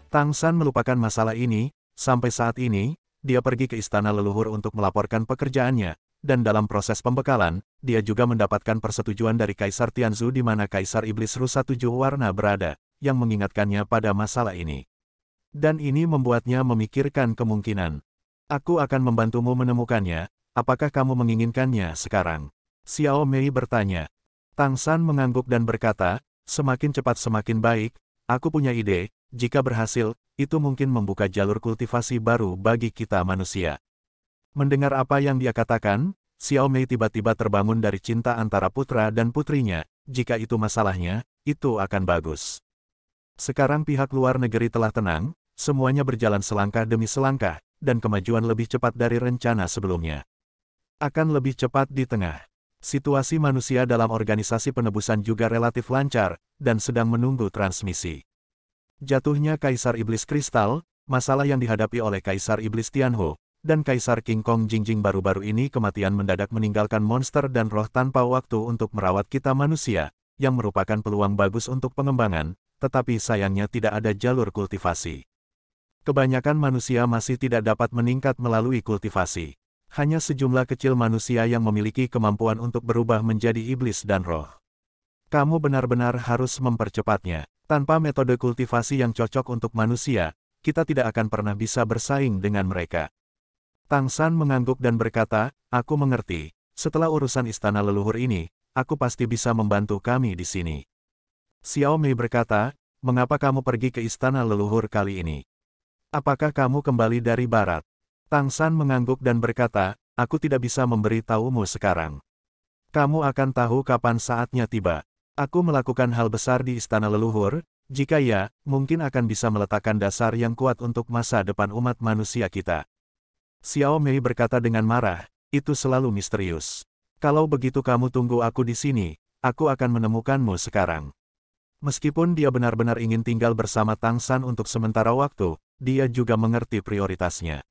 Tang San melupakan masalah ini, sampai saat ini, dia pergi ke istana leluhur untuk melaporkan pekerjaannya, dan dalam proses pembekalan, dia juga mendapatkan persetujuan dari Kaisar Tianzu di mana Kaisar Iblis Rusa Tujuh Warna berada, yang mengingatkannya pada masalah ini. Dan ini membuatnya memikirkan kemungkinan. Aku akan membantumu menemukannya, apakah kamu menginginkannya sekarang? Xiao Mei bertanya. Tang San mengangguk dan berkata, semakin cepat semakin baik, aku punya ide, jika berhasil, itu mungkin membuka jalur kultivasi baru bagi kita manusia. Mendengar apa yang dia katakan, Xiao Mei tiba-tiba terbangun dari cinta antara putra dan putrinya, jika itu masalahnya, itu akan bagus. Sekarang pihak luar negeri telah tenang, semuanya berjalan selangkah demi selangkah, dan kemajuan lebih cepat dari rencana sebelumnya. Akan lebih cepat di tengah. Situasi manusia dalam organisasi penebusan juga relatif lancar, dan sedang menunggu transmisi. Jatuhnya Kaisar Iblis Kristal, masalah yang dihadapi oleh Kaisar Iblis Tianhu, dan Kaisar King Kong Jingjing baru-baru ini kematian mendadak meninggalkan monster dan roh tanpa waktu untuk merawat kita manusia, yang merupakan peluang bagus untuk pengembangan, tetapi sayangnya tidak ada jalur kultivasi. Kebanyakan manusia masih tidak dapat meningkat melalui kultivasi. Hanya sejumlah kecil manusia yang memiliki kemampuan untuk berubah menjadi iblis dan roh. Kamu benar-benar harus mempercepatnya. Tanpa metode kultivasi yang cocok untuk manusia, kita tidak akan pernah bisa bersaing dengan mereka. Tang San mengangguk dan berkata, aku mengerti. Setelah urusan istana leluhur ini, aku pasti bisa membantu kami di sini. Xiao Mei berkata, mengapa kamu pergi ke istana leluhur kali ini? Apakah kamu kembali dari barat? Tang San mengangguk dan berkata, aku tidak bisa memberi tahumu sekarang. Kamu akan tahu kapan saatnya tiba. Aku melakukan hal besar di istana leluhur, jika ya, mungkin akan bisa meletakkan dasar yang kuat untuk masa depan umat manusia kita. Xiao Mei berkata dengan marah, itu selalu misterius. Kalau begitu kamu tunggu aku di sini, aku akan menemukanmu sekarang. Meskipun dia benar-benar ingin tinggal bersama Tang San untuk sementara waktu, dia juga mengerti prioritasnya.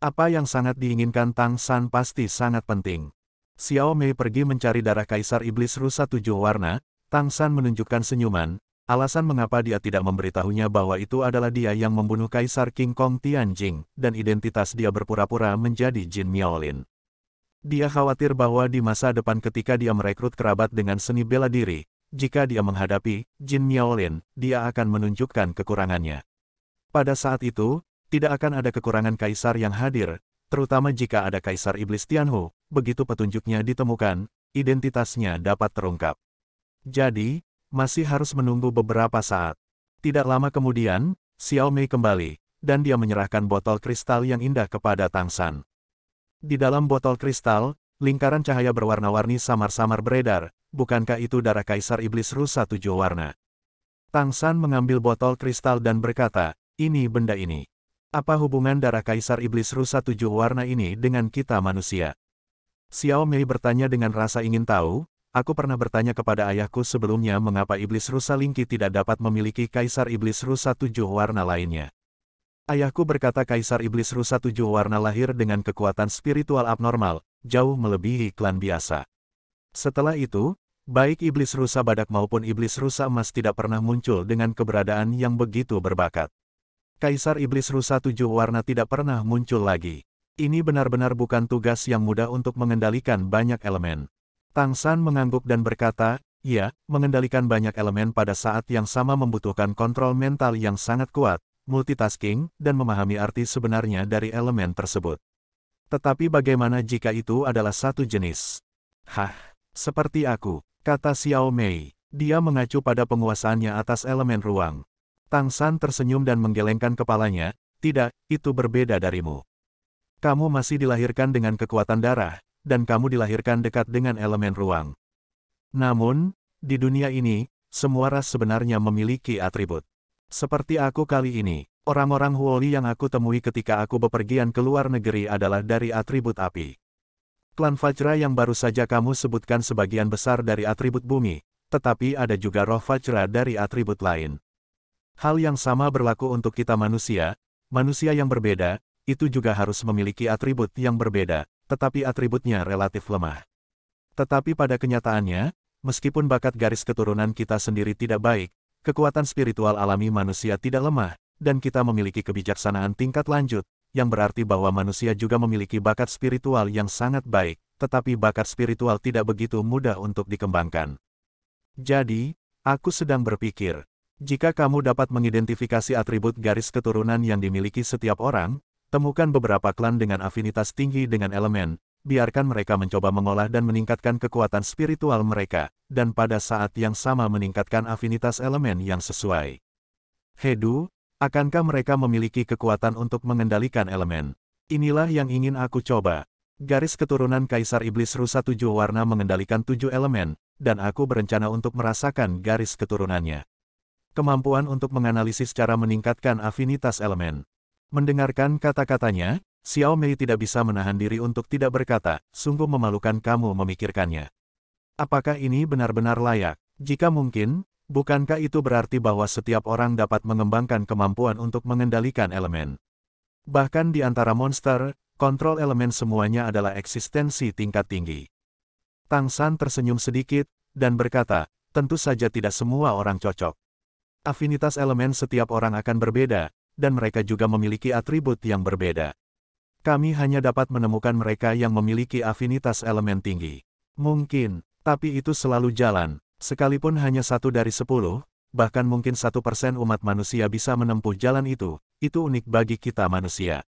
Apa yang sangat diinginkan Tang San pasti sangat penting. Xiao Mei pergi mencari darah Kaisar Iblis Rusa Tujuh Warna. Tang San menunjukkan senyuman, alasan mengapa dia tidak memberitahunya bahwa itu adalah dia yang membunuh Kaisar King Kong Tianjing, dan identitas dia berpura-pura menjadi Jin Miaolin. Dia khawatir bahwa di masa depan ketika dia merekrut kerabat dengan seni bela diri, jika dia menghadapi Jin Miaolin, dia akan menunjukkan kekurangannya. Pada saat itu, tidak akan ada kekurangan Kaisar yang hadir, terutama jika ada Kaisar Iblis Tianhu, begitu petunjuknya ditemukan, identitasnya dapat terungkap. Jadi, masih harus menunggu beberapa saat. Tidak lama kemudian, Xiao Mei kembali, dan dia menyerahkan botol kristal yang indah kepada Tang San. Di dalam botol kristal, lingkaran cahaya berwarna-warni samar-samar beredar, bukankah itu darah Kaisar Iblis Rusa Tujuh Warna? Tang San mengambil botol kristal dan berkata, ini benda ini. Apa hubungan darah Kaisar Iblis Rusa Tujuh Warna ini dengan kita manusia? Xiao Mei bertanya dengan rasa ingin tahu. Aku pernah bertanya kepada ayahku sebelumnya mengapa Iblis Rusa Lingki tidak dapat memiliki Kaisar Iblis Rusa Tujuh Warna lainnya. Ayahku berkata Kaisar Iblis Rusa Tujuh Warna lahir dengan kekuatan spiritual abnormal, jauh melebihi klan biasa. Setelah itu, baik Iblis Rusa Badak maupun Iblis Rusa Emas tidak pernah muncul dengan keberadaan yang begitu berbakat. Kaisar Iblis Rusa Tujuh Warna tidak pernah muncul lagi. Ini benar-benar bukan tugas yang mudah untuk mengendalikan banyak elemen. Tang San mengangguk dan berkata, ya, mengendalikan banyak elemen pada saat yang sama membutuhkan kontrol mental yang sangat kuat, multitasking, dan memahami arti sebenarnya dari elemen tersebut. Tetapi bagaimana jika itu adalah satu jenis? Hah, seperti aku, kata Xiao Mei. Dia mengacu pada penguasaannya atas elemen ruang. Tang San tersenyum dan menggelengkan kepalanya, tidak, itu berbeda darimu. Kamu masih dilahirkan dengan kekuatan darah, dan kamu dilahirkan dekat dengan elemen ruang. Namun, di dunia ini, semua ras sebenarnya memiliki atribut. Seperti aku kali ini, orang-orang Huoli yang aku temui ketika aku bepergian ke luar negeri adalah dari atribut api. Klan Vajra yang baru saja kamu sebutkan sebagian besar dari atribut bumi, tetapi ada juga roh Vajra dari atribut lain. Hal yang sama berlaku untuk kita manusia yang berbeda, itu juga harus memiliki atribut yang berbeda, tetapi atributnya relatif lemah. Tetapi pada kenyataannya, meskipun bakat garis keturunan kita sendiri tidak baik, kekuatan spiritual alami manusia tidak lemah, dan kita memiliki kebijaksanaan tingkat lanjut, yang berarti bahwa manusia juga memiliki bakat spiritual yang sangat baik, tetapi bakat spiritual tidak begitu mudah untuk dikembangkan. Jadi, aku sedang berpikir, jika kamu dapat mengidentifikasi atribut garis keturunan yang dimiliki setiap orang, temukan beberapa klan dengan afinitas tinggi dengan elemen, biarkan mereka mencoba mengolah dan meningkatkan kekuatan spiritual mereka, dan pada saat yang sama meningkatkan afinitas elemen yang sesuai. Hedu, akankah mereka memiliki kekuatan untuk mengendalikan elemen? Inilah yang ingin aku coba. Garis keturunan Kaisar Iblis Rusa 7 warna mengendalikan 7 elemen, dan aku berencana untuk merasakan garis keturunannya. Kemampuan untuk menganalisis cara meningkatkan afinitas elemen. Mendengarkan kata-katanya, Xiao Mei tidak bisa menahan diri untuk tidak berkata, sungguh memalukan kamu memikirkannya. Apakah ini benar-benar layak? Jika mungkin, bukankah itu berarti bahwa setiap orang dapat mengembangkan kemampuan untuk mengendalikan elemen? Bahkan di antara monster, kontrol elemen semuanya adalah eksistensi tingkat tinggi. Tang San tersenyum sedikit, dan berkata, tentu saja tidak semua orang cocok. Afinitas elemen setiap orang akan berbeda, dan mereka juga memiliki atribut yang berbeda. Kami hanya dapat menemukan mereka yang memiliki afinitas elemen tinggi. Mungkin, tapi itu selalu jalan. Sekalipun hanya 1 dari 10, bahkan mungkin 1% umat manusia bisa menempuh jalan itu unik bagi kita manusia.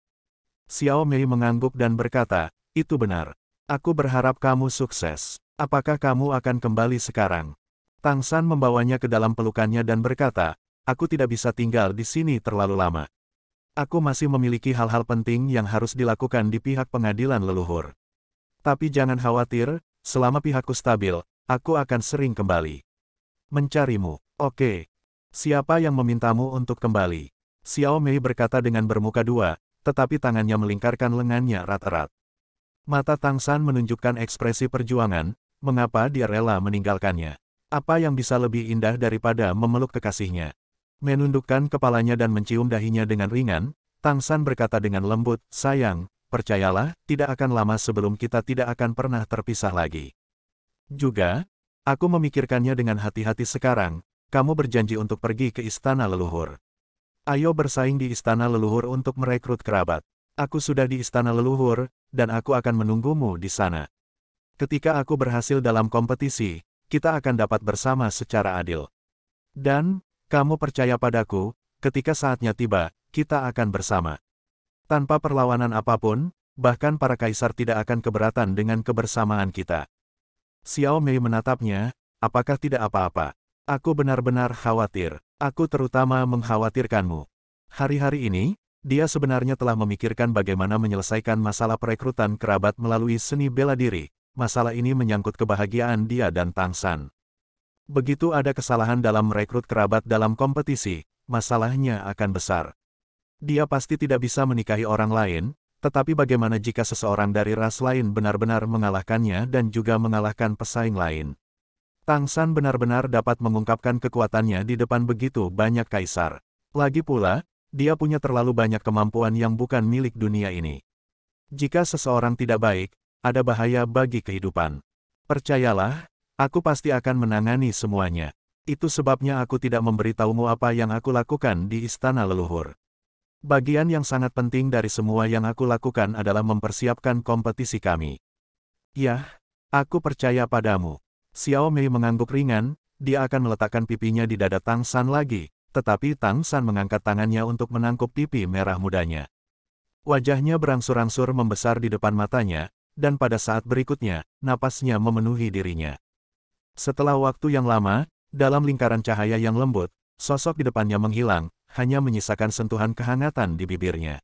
Xiao Mei mengangguk dan berkata, itu benar. Aku berharap kamu sukses. Apakah kamu akan kembali sekarang? Tang San membawanya ke dalam pelukannya dan berkata, aku tidak bisa tinggal di sini terlalu lama. Aku masih memiliki hal-hal penting yang harus dilakukan di pihak pengadilan leluhur. Tapi jangan khawatir, selama pihakku stabil, aku akan sering kembali. Mencarimu. Oke. Siapa yang memintamu untuk kembali? Xiao Mei berkata dengan bermuka dua, tetapi tangannya melingkarkan lengannya erat-erat. Mata Tang San menunjukkan ekspresi perjuangan, mengapa dia rela meninggalkannya. Apa yang bisa lebih indah daripada memeluk kekasihnya? Menundukkan kepalanya dan mencium dahinya dengan ringan, Tang San berkata dengan lembut, sayang, percayalah, tidak akan lama sebelum kita tidak akan pernah terpisah lagi. Juga, aku memikirkannya dengan hati-hati sekarang, kamu berjanji untuk pergi ke istana leluhur. Ayo bersaing di istana leluhur untuk merekrut kerabat. Aku sudah di istana leluhur, dan aku akan menunggumu di sana. Ketika aku berhasil dalam kompetisi, kita akan dapat bersama secara adil. Dan, kamu percaya padaku, ketika saatnya tiba, kita akan bersama. Tanpa perlawanan apapun, bahkan para kaisar tidak akan keberatan dengan kebersamaan kita. Xiao Mei menatapnya, apakah tidak apa-apa? Aku benar-benar khawatir. Aku terutama mengkhawatirkanmu. Hari-hari ini, dia sebenarnya telah memikirkan bagaimana menyelesaikan masalah perekrutan kerabat melalui seni bela diri. Masalah ini menyangkut kebahagiaan dia dan Tang San. Begitu ada kesalahan dalam merekrut kerabat dalam kompetisi, masalahnya akan besar. Dia pasti tidak bisa menikahi orang lain, tetapi bagaimana jika seseorang dari ras lain benar-benar mengalahkannya dan juga mengalahkan pesaing lain? Tang San benar-benar dapat mengungkapkan kekuatannya di depan begitu banyak kaisar. Lagi pula, dia punya terlalu banyak kemampuan yang bukan milik dunia ini. Jika seseorang tidak baik, ada bahaya bagi kehidupan. Percayalah, aku pasti akan menangani semuanya. Itu sebabnya aku tidak memberitahumu apa yang aku lakukan di istana leluhur. Bagian yang sangat penting dari semua yang aku lakukan adalah mempersiapkan kompetisi kami. Yah, aku percaya padamu. Xiao Mei mengangguk ringan, dia akan meletakkan pipinya di dada Tang San lagi, tetapi Tang San mengangkat tangannya untuk menangkup pipi merah mudanya. Wajahnya berangsur-angsur membesar di depan matanya, dan pada saat berikutnya, napasnya memenuhi dirinya. Setelah waktu yang lama, dalam lingkaran cahaya yang lembut, sosok di depannya menghilang, hanya menyisakan sentuhan kehangatan di bibirnya.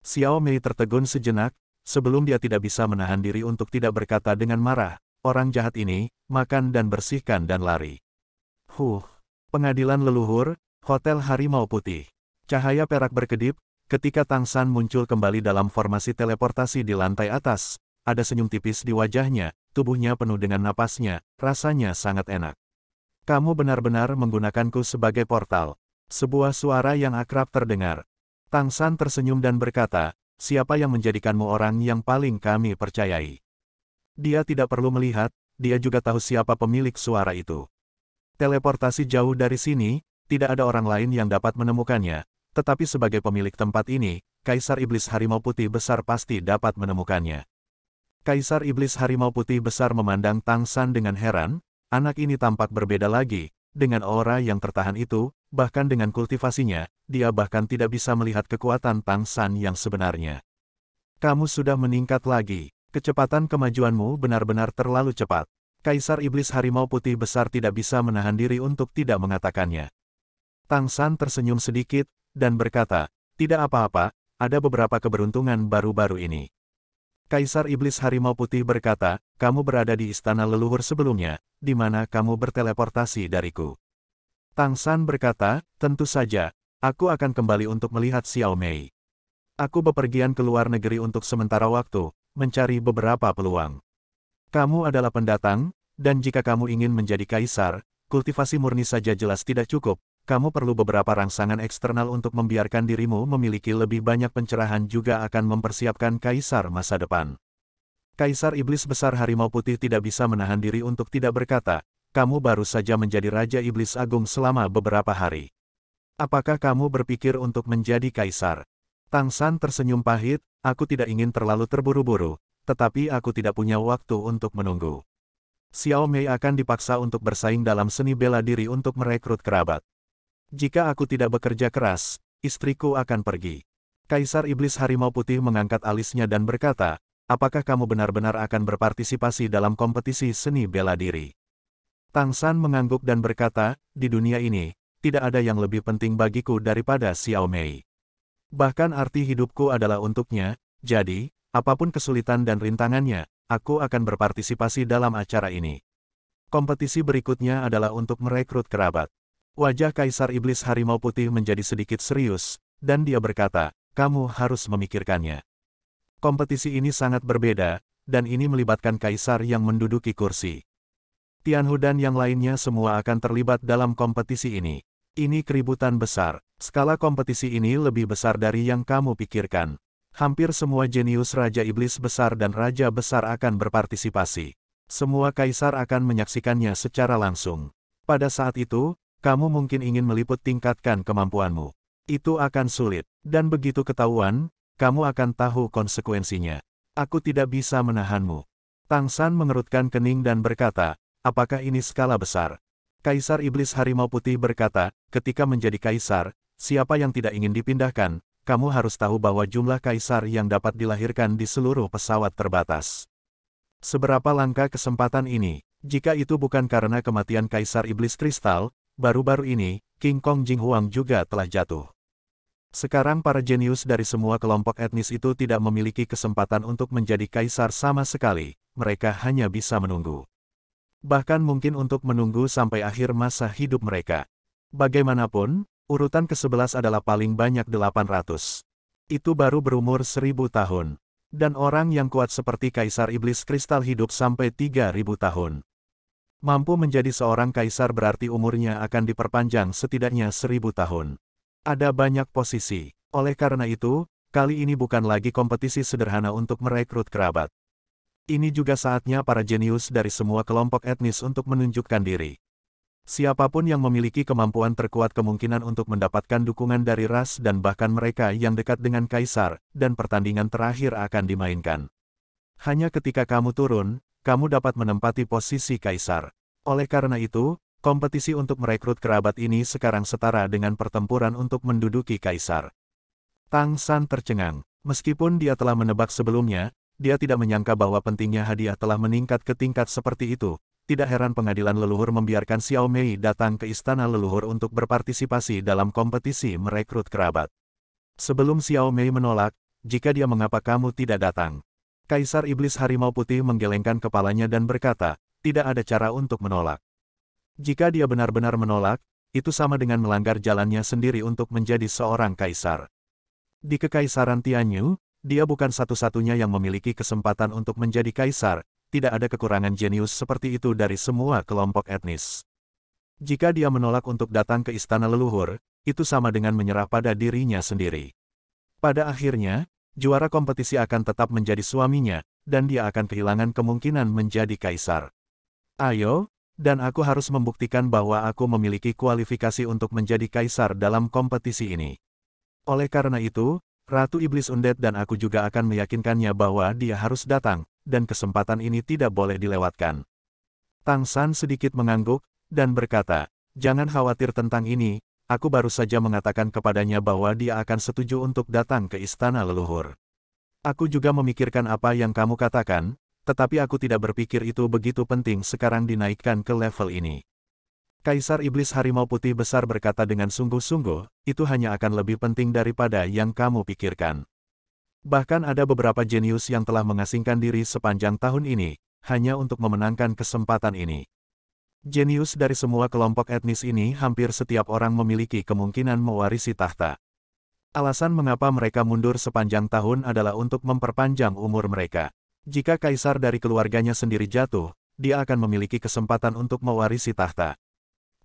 Xiao Mei tertegun sejenak, sebelum dia tidak bisa menahan diri untuk tidak berkata dengan marah, orang jahat ini, makan dan bersihkan dan lari. Pengadilan leluhur, Hotel Harimau Putih. Cahaya perak berkedip, ketika Tang San muncul kembali dalam formasi teleportasi di lantai atas, ada senyum tipis di wajahnya, tubuhnya penuh dengan napasnya, rasanya sangat enak. Kamu benar-benar menggunakanku sebagai portal. Sebuah suara yang akrab terdengar. Tang San tersenyum dan berkata, siapa yang menjadikanmu orang yang paling kami percayai? Dia tidak perlu melihat, dia juga tahu siapa pemilik suara itu. Teleportasi jauh dari sini, tidak ada orang lain yang dapat menemukannya, Tetapi sebagai pemilik tempat ini, Kaisar Iblis Harimau Putih Besar pasti dapat menemukannya. Kaisar Iblis Harimau Putih Besar memandang Tang San dengan heran, anak ini tampak berbeda lagi, dengan aura yang tertahan itu, bahkan dengan kultivasinya, dia bahkan tidak bisa melihat kekuatan Tang San yang sebenarnya. Kamu sudah meningkat lagi, kecepatan kemajuanmu benar-benar terlalu cepat. Kaisar Iblis Harimau Putih Besar tidak bisa menahan diri untuk tidak mengatakannya. Tang San tersenyum sedikit, dan berkata, tidak apa-apa, ada beberapa keberuntungan baru-baru ini. Kaisar Iblis Harimau Putih berkata, kamu berada di istana leluhur sebelumnya, di mana kamu berteleportasi dariku. Tang San berkata, tentu saja, aku akan kembali untuk melihat Xiao Mei. Aku bepergian ke luar negeri untuk sementara waktu, mencari beberapa peluang. Kamu adalah pendatang, dan jika kamu ingin menjadi kaisar, kultivasi murni saja jelas tidak cukup, kamu perlu beberapa rangsangan eksternal untuk membiarkan dirimu memiliki lebih banyak pencerahan juga akan mempersiapkan kaisar masa depan. Kaisar Iblis Besar Harimau Putih tidak bisa menahan diri untuk tidak berkata, kamu baru saja menjadi Raja Iblis Agung selama beberapa hari. Apakah kamu berpikir untuk menjadi kaisar? Tang San tersenyum pahit, aku tidak ingin terlalu terburu-buru, tetapi aku tidak punya waktu untuk menunggu. Xiao Mei akan dipaksa untuk bersaing dalam seni bela diri untuk merekrut kerabat. Jika aku tidak bekerja keras, istriku akan pergi. Kaisar Iblis Harimau Putih mengangkat alisnya dan berkata, apakah kamu benar-benar akan berpartisipasi dalam kompetisi seni bela diri? Tang San mengangguk dan berkata, di dunia ini, tidak ada yang lebih penting bagiku daripada Xiao Mei. Bahkan arti hidupku adalah untuknya, jadi, apapun kesulitan dan rintangannya, aku akan berpartisipasi dalam acara ini. Kompetisi berikutnya adalah untuk merekrut kerabat. Wajah Kaisar Iblis Harimau Putih menjadi sedikit serius, dan dia berkata, kamu harus memikirkannya. Kompetisi ini sangat berbeda, dan ini melibatkan kaisar yang menduduki kursi. Tianhu dan yang lainnya semua akan terlibat dalam kompetisi ini. Ini keributan besar. Skala kompetisi ini lebih besar dari yang kamu pikirkan. Hampir semua jenius Raja Iblis Besar dan Raja Besar akan berpartisipasi. Semua kaisar akan menyaksikannya secara langsung. Pada saat itu, kamu mungkin ingin meliput tingkatkan kemampuanmu. Itu akan sulit, dan begitu ketahuan, kamu akan tahu konsekuensinya. Aku tidak bisa menahanmu. Tang San mengerutkan kening dan berkata, apakah ini skala besar? Kaisar Iblis Harimau Putih berkata, ketika menjadi kaisar, siapa yang tidak ingin dipindahkan? Kamu harus tahu bahwa jumlah kaisar yang dapat dilahirkan di seluruh pesawat terbatas. Seberapa langka kesempatan ini, jika itu bukan karena kematian Kaisar Iblis Kristal, baru-baru ini, King Kong Jinghuang juga telah jatuh. Sekarang para jenius dari semua kelompok etnis itu tidak memiliki kesempatan untuk menjadi kaisar sama sekali, mereka hanya bisa menunggu. Bahkan mungkin untuk menunggu sampai akhir masa hidup mereka. Bagaimanapun, urutan ke-11 adalah paling banyak 800. Itu baru berumur 1000 tahun. Dan orang yang kuat seperti Kaisar Iblis Kristal hidup sampai 3000 tahun. Mampu menjadi seorang kaisar berarti umurnya akan diperpanjang setidaknya 1000 tahun. Ada banyak posisi. Oleh karena itu, kali ini bukan lagi kompetisi sederhana untuk merekrut kerabat. Ini juga saatnya para jenius dari semua kelompok etnis untuk menunjukkan diri. Siapapun yang memiliki kemampuan terkuat kemungkinan untuk mendapatkan dukungan dari ras dan bahkan mereka yang dekat dengan kaisar, dan pertandingan terakhir akan dimainkan. Hanya ketika kamu turun, kamu dapat menempati posisi kaisar. Oleh karena itu, kompetisi untuk merekrut kerabat ini sekarang setara dengan pertempuran untuk menduduki kaisar. Tang San tercengang. Meskipun dia telah menebak sebelumnya, dia tidak menyangka bahwa pentingnya hadiah telah meningkat ke tingkat seperti itu. Tidak heran pengadilan leluhur membiarkan Xiao Mei datang ke istana leluhur untuk berpartisipasi dalam kompetisi merekrut kerabat. Sebelum Xiao Mei menolak, jika dia mengapa kamu tidak datang? Kaisar Iblis Harimau Putih menggelengkan kepalanya dan berkata, tidak ada cara untuk menolak. Jika dia benar-benar menolak, itu sama dengan melanggar jalannya sendiri untuk menjadi seorang kaisar. Di Kekaisaran Tianyu, dia bukan satu-satunya yang memiliki kesempatan untuk menjadi kaisar. Tidak ada kekurangan jenius seperti itu dari semua kelompok etnis. Jika dia menolak untuk datang ke istana leluhur, itu sama dengan menyerah pada dirinya sendiri. Pada akhirnya, juara kompetisi akan tetap menjadi suaminya, dan dia akan kehilangan kemungkinan menjadi kaisar. Ayo, dan aku harus membuktikan bahwa aku memiliki kualifikasi untuk menjadi kaisar dalam kompetisi ini. Oleh karena itu, Ratu Iblis Undead dan aku juga akan meyakinkannya bahwa dia harus datang, dan kesempatan ini tidak boleh dilewatkan. Tang San sedikit mengangguk, dan berkata, jangan khawatir tentang ini, aku baru saja mengatakan kepadanya bahwa dia akan setuju untuk datang ke Istana Leluhur. Aku juga memikirkan apa yang kamu katakan, tetapi aku tidak berpikir itu begitu penting sekarang dinaikkan ke level ini. Kaisar Iblis Harimau Putih Besar berkata dengan sungguh-sungguh, itu hanya akan lebih penting daripada yang kamu pikirkan. Bahkan ada beberapa jenius yang telah mengasingkan diri sepanjang tahun ini, hanya untuk memenangkan kesempatan ini. Jenius dari semua kelompok etnis ini hampir setiap orang memiliki kemungkinan mewarisi tahta. Alasan mengapa mereka mundur sepanjang tahun adalah untuk memperpanjang umur mereka. Jika kaisar dari keluarganya sendiri jatuh, dia akan memiliki kesempatan untuk mewarisi tahta.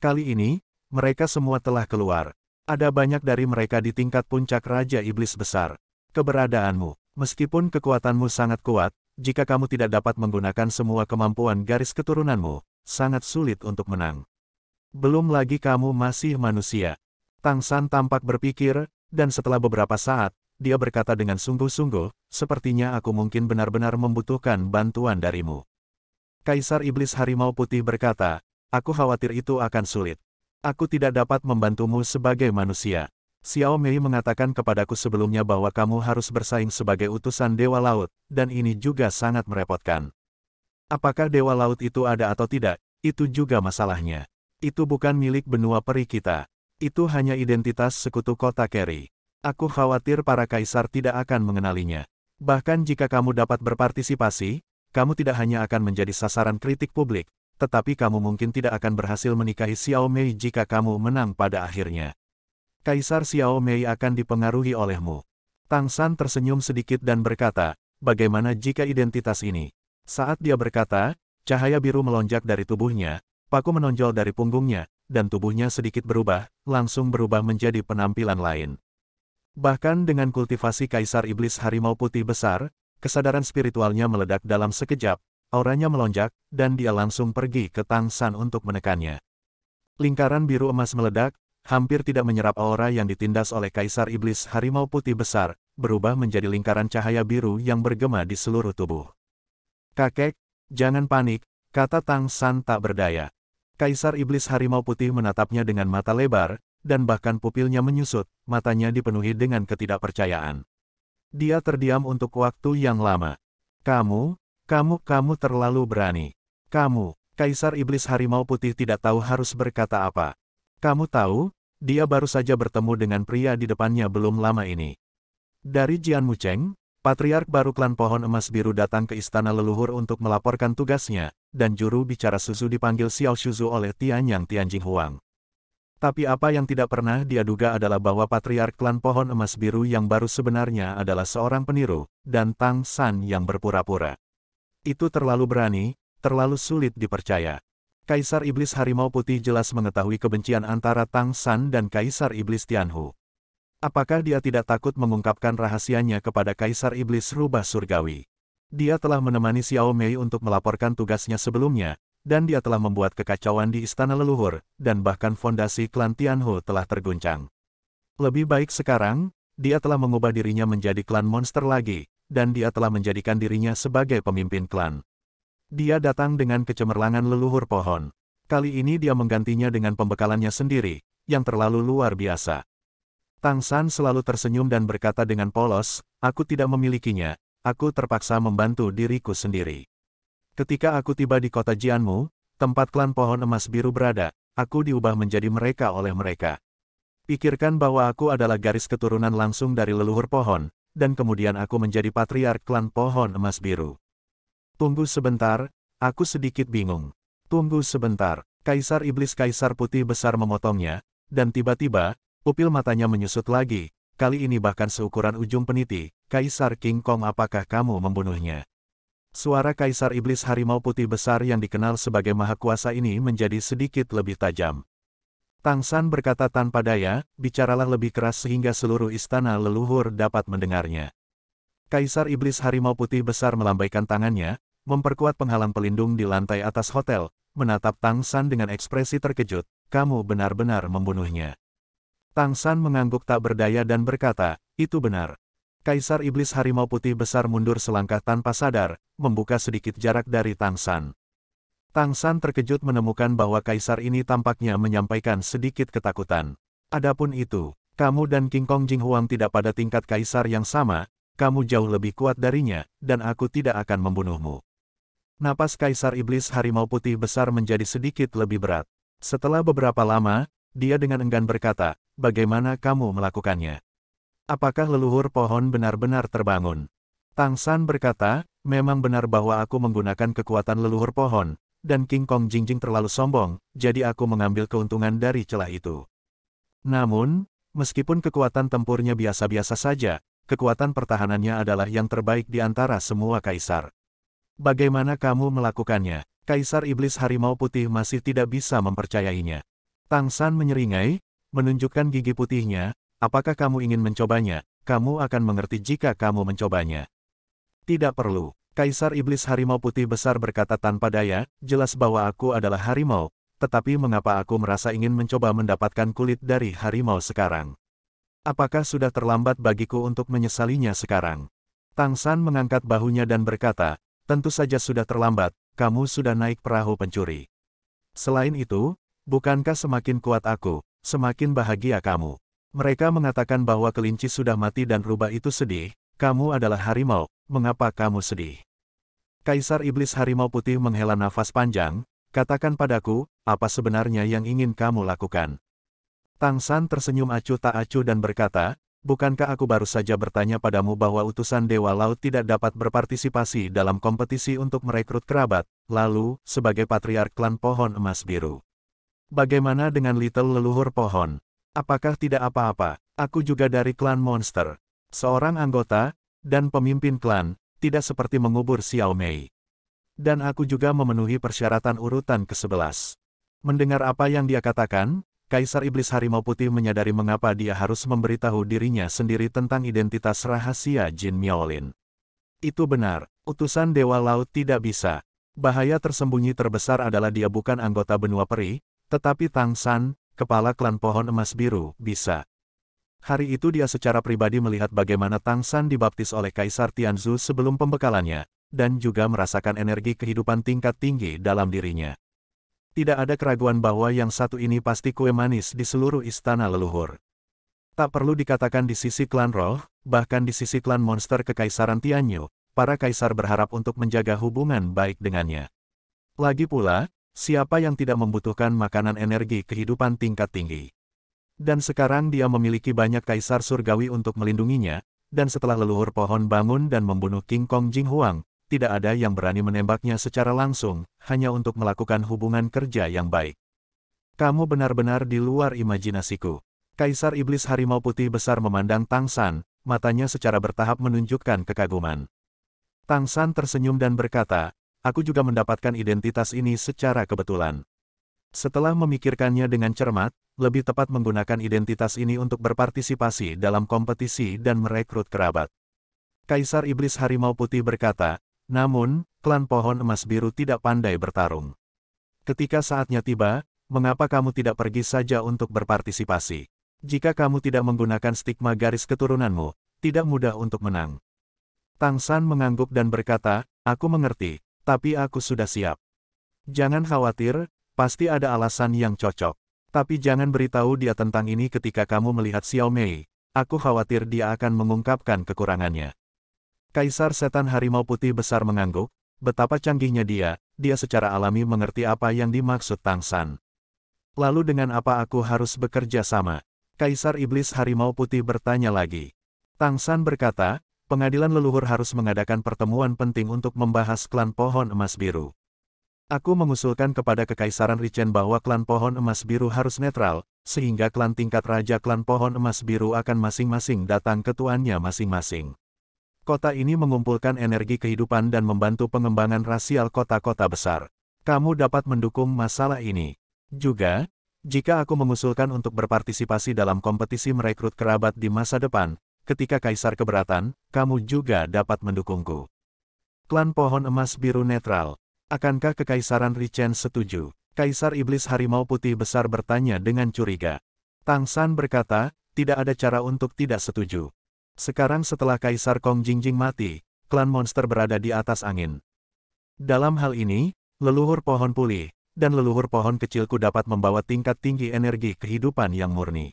Kali ini, mereka semua telah keluar. Ada banyak dari mereka di tingkat puncak Raja Iblis Besar. Keberadaanmu, meskipun kekuatanmu sangat kuat, jika kamu tidak dapat menggunakan semua kemampuan garis keturunanmu, sangat sulit untuk menang. Belum lagi kamu masih manusia. Tang San tampak berpikir, dan setelah beberapa saat, dia berkata dengan sungguh-sungguh, sepertinya aku mungkin benar-benar membutuhkan bantuan darimu. Kaisar Iblis Harimau Putih berkata, aku khawatir itu akan sulit. Aku tidak dapat membantumu sebagai manusia. Xiao Mei mengatakan kepadaku sebelumnya bahwa kamu harus bersaing sebagai utusan Dewa Laut, dan ini juga sangat merepotkan. Apakah Dewa Laut itu ada atau tidak, itu juga masalahnya. Itu bukan milik benua peri kita. Itu hanya identitas sekutu kota Keri. Aku khawatir para kaisar tidak akan mengenalinya. Bahkan jika kamu dapat berpartisipasi, kamu tidak hanya akan menjadi sasaran kritik publik, tetapi kamu mungkin tidak akan berhasil menikahi Xiao Mei jika kamu menang pada akhirnya. Kaisar Xiao Mei akan dipengaruhi olehmu. Tang San tersenyum sedikit dan berkata, bagaimana jika identitas ini? Saat dia berkata, cahaya biru melonjak dari tubuhnya, paku menonjol dari punggungnya, dan tubuhnya sedikit berubah, langsung berubah menjadi penampilan lain. Bahkan dengan kultivasi Kaisar Iblis Harimau Putih Besar, kesadaran spiritualnya meledak dalam sekejap, auranya melonjak, dan dia langsung pergi ke Tang San untuk menekannya. Lingkaran biru emas meledak, hampir tidak menyerap aura yang ditindas oleh Kaisar Iblis Harimau Putih Besar, berubah menjadi lingkaran cahaya biru yang bergema di seluruh tubuh. Kakek, jangan panik, kata Tang San tak berdaya. Kaisar Iblis Harimau Putih menatapnya dengan mata lebar, dan bahkan pupilnya menyusut, matanya dipenuhi dengan ketidakpercayaan. Dia terdiam untuk waktu yang lama. Kamu terlalu berani. Kaisar Iblis Harimau Putih tidak tahu harus berkata apa. Kamu tahu, dia baru saja bertemu dengan pria di depannya belum lama ini. Dari Jian Mucheng, Patriark baru klan Pohon Emas Biru datang ke Istana Leluhur untuk melaporkan tugasnya, dan juru bicara Suzu dipanggil Xiao Shuzu oleh Tianyang Tianjing Huang. Tapi apa yang tidak pernah dia duga adalah bahwa Patriark klan Pohon Emas Biru yang baru sebenarnya adalah seorang peniru, dan Tang San yang berpura-pura. Itu terlalu berani, terlalu sulit dipercaya. Kaisar Iblis Harimau Putih jelas mengetahui kebencian antara Tang San dan Kaisar Iblis Tianhu. Apakah dia tidak takut mengungkapkan rahasianya kepada Kaisar Iblis Rubah Surgawi? Dia telah menemani Xiao Mei untuk melaporkan tugasnya sebelumnya, dan dia telah membuat kekacauan di Istana Leluhur, dan bahkan fondasi klan Tianhu telah terguncang. Lebih baik sekarang, dia telah mengubah dirinya menjadi klan monster lagi, dan dia telah menjadikan dirinya sebagai pemimpin klan. Dia datang dengan kecemerlangan leluhur pohon. Kali ini dia menggantinya dengan pembekalannya sendiri, yang terlalu luar biasa. Tang San selalu tersenyum dan berkata dengan polos, aku tidak memilikinya, aku terpaksa membantu diriku sendiri. Ketika aku tiba di kota Jianmu, tempat klan Pohon Emas Biru berada, aku diubah menjadi mereka oleh mereka. Pikirkan bahwa aku adalah garis keturunan langsung dari leluhur pohon, dan kemudian aku menjadi patriark klan Pohon Emas Biru. Tunggu sebentar, aku sedikit bingung. Tunggu sebentar, Kaisar Iblis Kaisar Putih Besar memotongnya, dan tiba-tiba, pupil matanya menyusut lagi, kali ini bahkan seukuran ujung peniti, Kaisar King Kong apakah kamu membunuhnya? Suara Kaisar Iblis Harimau Putih Besar yang dikenal sebagai Maha Kuasa ini menjadi sedikit lebih tajam. Tang San berkata tanpa daya, bicaralah lebih keras sehingga seluruh istana leluhur dapat mendengarnya. Kaisar Iblis Harimau Putih Besar melambaikan tangannya, memperkuat penghalang pelindung di lantai atas hotel, menatap Tang San dengan ekspresi terkejut, kamu benar-benar membunuhnya. Tang San mengangguk tak berdaya dan berkata, itu benar. Kaisar Iblis Harimau Putih Besar mundur selangkah tanpa sadar, membuka sedikit jarak dari Tang San. Tang San terkejut menemukan bahwa kaisar ini tampaknya menyampaikan sedikit ketakutan. Adapun itu, kamu dan King Kong Jing Huang tidak pada tingkat kaisar yang sama, kamu jauh lebih kuat darinya, dan aku tidak akan membunuhmu. Napas Kaisar Iblis Harimau Putih Besar menjadi sedikit lebih berat. Setelah beberapa lama, dia dengan enggan berkata, bagaimana kamu melakukannya? Apakah leluhur pohon benar-benar terbangun? Tang San berkata, memang benar bahwa aku menggunakan kekuatan leluhur pohon, dan King Kong Jing Jing terlalu sombong, jadi aku mengambil keuntungan dari celah itu. Namun, meskipun kekuatan tempurnya biasa-biasa saja, kekuatan pertahanannya adalah yang terbaik di antara semua kaisar. Bagaimana kamu melakukannya? Kaisar Iblis Harimau Putih masih tidak bisa mempercayainya. Tang San menyeringai, menunjukkan gigi putihnya, apakah kamu ingin mencobanya? Kamu akan mengerti jika kamu mencobanya. Tidak perlu. Kaisar Iblis Harimau Putih Besar berkata tanpa daya, jelas bahwa aku adalah harimau, tetapi mengapa aku merasa ingin mencoba mendapatkan kulit dari harimau sekarang? Apakah sudah terlambat bagiku untuk menyesalinya sekarang? Tang San mengangkat bahunya dan berkata, tentu saja sudah terlambat, kamu sudah naik perahu pencuri. Selain itu, bukankah semakin kuat aku, semakin bahagia kamu? Mereka mengatakan bahwa kelinci sudah mati dan rubah itu sedih, kamu adalah harimau, mengapa kamu sedih? Kaisar Iblis Harimau Putih menghela nafas panjang, katakan padaku, apa sebenarnya yang ingin kamu lakukan? Tang San tersenyum acuh tak acuh dan berkata, bukankah aku baru saja bertanya padamu bahwa utusan Dewa Laut tidak dapat berpartisipasi dalam kompetisi untuk merekrut kerabat, lalu, sebagai patriark klan pohon emas biru. Bagaimana dengan Little Leluhur Pohon? Apakah tidak apa-apa? Aku juga dari klan monster. Seorang anggota, dan pemimpin klan, tidak seperti mengubur Xiao Mei. Dan aku juga memenuhi persyaratan urutan ke-11. Mendengar apa yang dia katakan, Kaisar Iblis Harimau Putih menyadari mengapa dia harus memberitahu dirinya sendiri tentang identitas rahasia Jin Miaolin. Itu benar, utusan Dewa Laut tidak bisa. Bahaya tersembunyi terbesar adalah dia bukan anggota benua peri, tetapi Tang San, kepala klan pohon emas biru, bisa. Hari itu dia secara pribadi melihat bagaimana Tang San dibaptis oleh Kaisar Tianzu sebelum pembekalannya, dan juga merasakan energi kehidupan tingkat tinggi dalam dirinya. Tidak ada keraguan bahwa yang satu ini pasti kue manis di seluruh istana leluhur. Tak perlu dikatakan di sisi klan roh, bahkan di sisi klan monster Kekaisaran Tianyu, para kaisar berharap untuk menjaga hubungan baik dengannya. Lagi pula, siapa yang tidak membutuhkan makanan energi kehidupan tingkat tinggi? Dan sekarang dia memiliki banyak kaisar surgawi untuk melindunginya, dan setelah leluhur pohon bangun dan membunuh King Kong Jing Huang, tidak ada yang berani menembaknya secara langsung, hanya untuk melakukan hubungan kerja yang baik. Kamu benar-benar di luar imajinasiku. Kaisar Iblis Harimau Putih Besar memandang Tang San, matanya secara bertahap menunjukkan kekaguman. Tang San tersenyum dan berkata, aku juga mendapatkan identitas ini secara kebetulan. Setelah memikirkannya dengan cermat, lebih tepat menggunakan identitas ini untuk berpartisipasi dalam kompetisi dan merekrut kerabat. Kaisar Iblis Harimau Putih berkata, namun, klan pohon emas biru tidak pandai bertarung. Ketika saatnya tiba, mengapa kamu tidak pergi saja untuk berpartisipasi? Jika kamu tidak menggunakan stigma garis keturunanmu, tidak mudah untuk menang. Tang San mengangguk dan berkata, aku mengerti, tapi aku sudah siap. Jangan khawatir, pasti ada alasan yang cocok. Tapi jangan beritahu dia tentang ini ketika kamu melihat Xiao Mei, aku khawatir dia akan mengungkapkan kekurangannya. Kaisar Setan Harimau Putih Besar mengangguk, betapa canggihnya dia secara alami mengerti apa yang dimaksud Tang San. Lalu dengan apa aku harus bekerja sama? Kaisar Iblis Harimau Putih bertanya lagi. Tang San berkata, pengadilan leluhur harus mengadakan pertemuan penting untuk membahas klan pohon emas biru. Aku mengusulkan kepada Kekaisaran Richen bahwa klan pohon emas biru harus netral, sehingga klan tingkat raja klan pohon emas biru akan masing-masing datang ke tuannya masing-masing. Kota ini mengumpulkan energi kehidupan dan membantu pengembangan rasial kota-kota besar. Kamu dapat mendukung masalah ini. Juga, jika aku mengusulkan untuk berpartisipasi dalam kompetisi merekrut kerabat di masa depan, ketika kaisar keberatan, kamu juga dapat mendukungku. Klan pohon emas biru netral. Akankah Kekaisaran Richen setuju? Kaisar Iblis Harimau Putih Besar bertanya dengan curiga. Tang San berkata, tidak ada cara untuk tidak setuju. Sekarang setelah Kaisar Kong Jingjing mati, klan monster berada di atas angin. Dalam hal ini, leluhur pohon pulih, dan leluhur pohon kecilku dapat membawa tingkat tinggi energi kehidupan yang murni.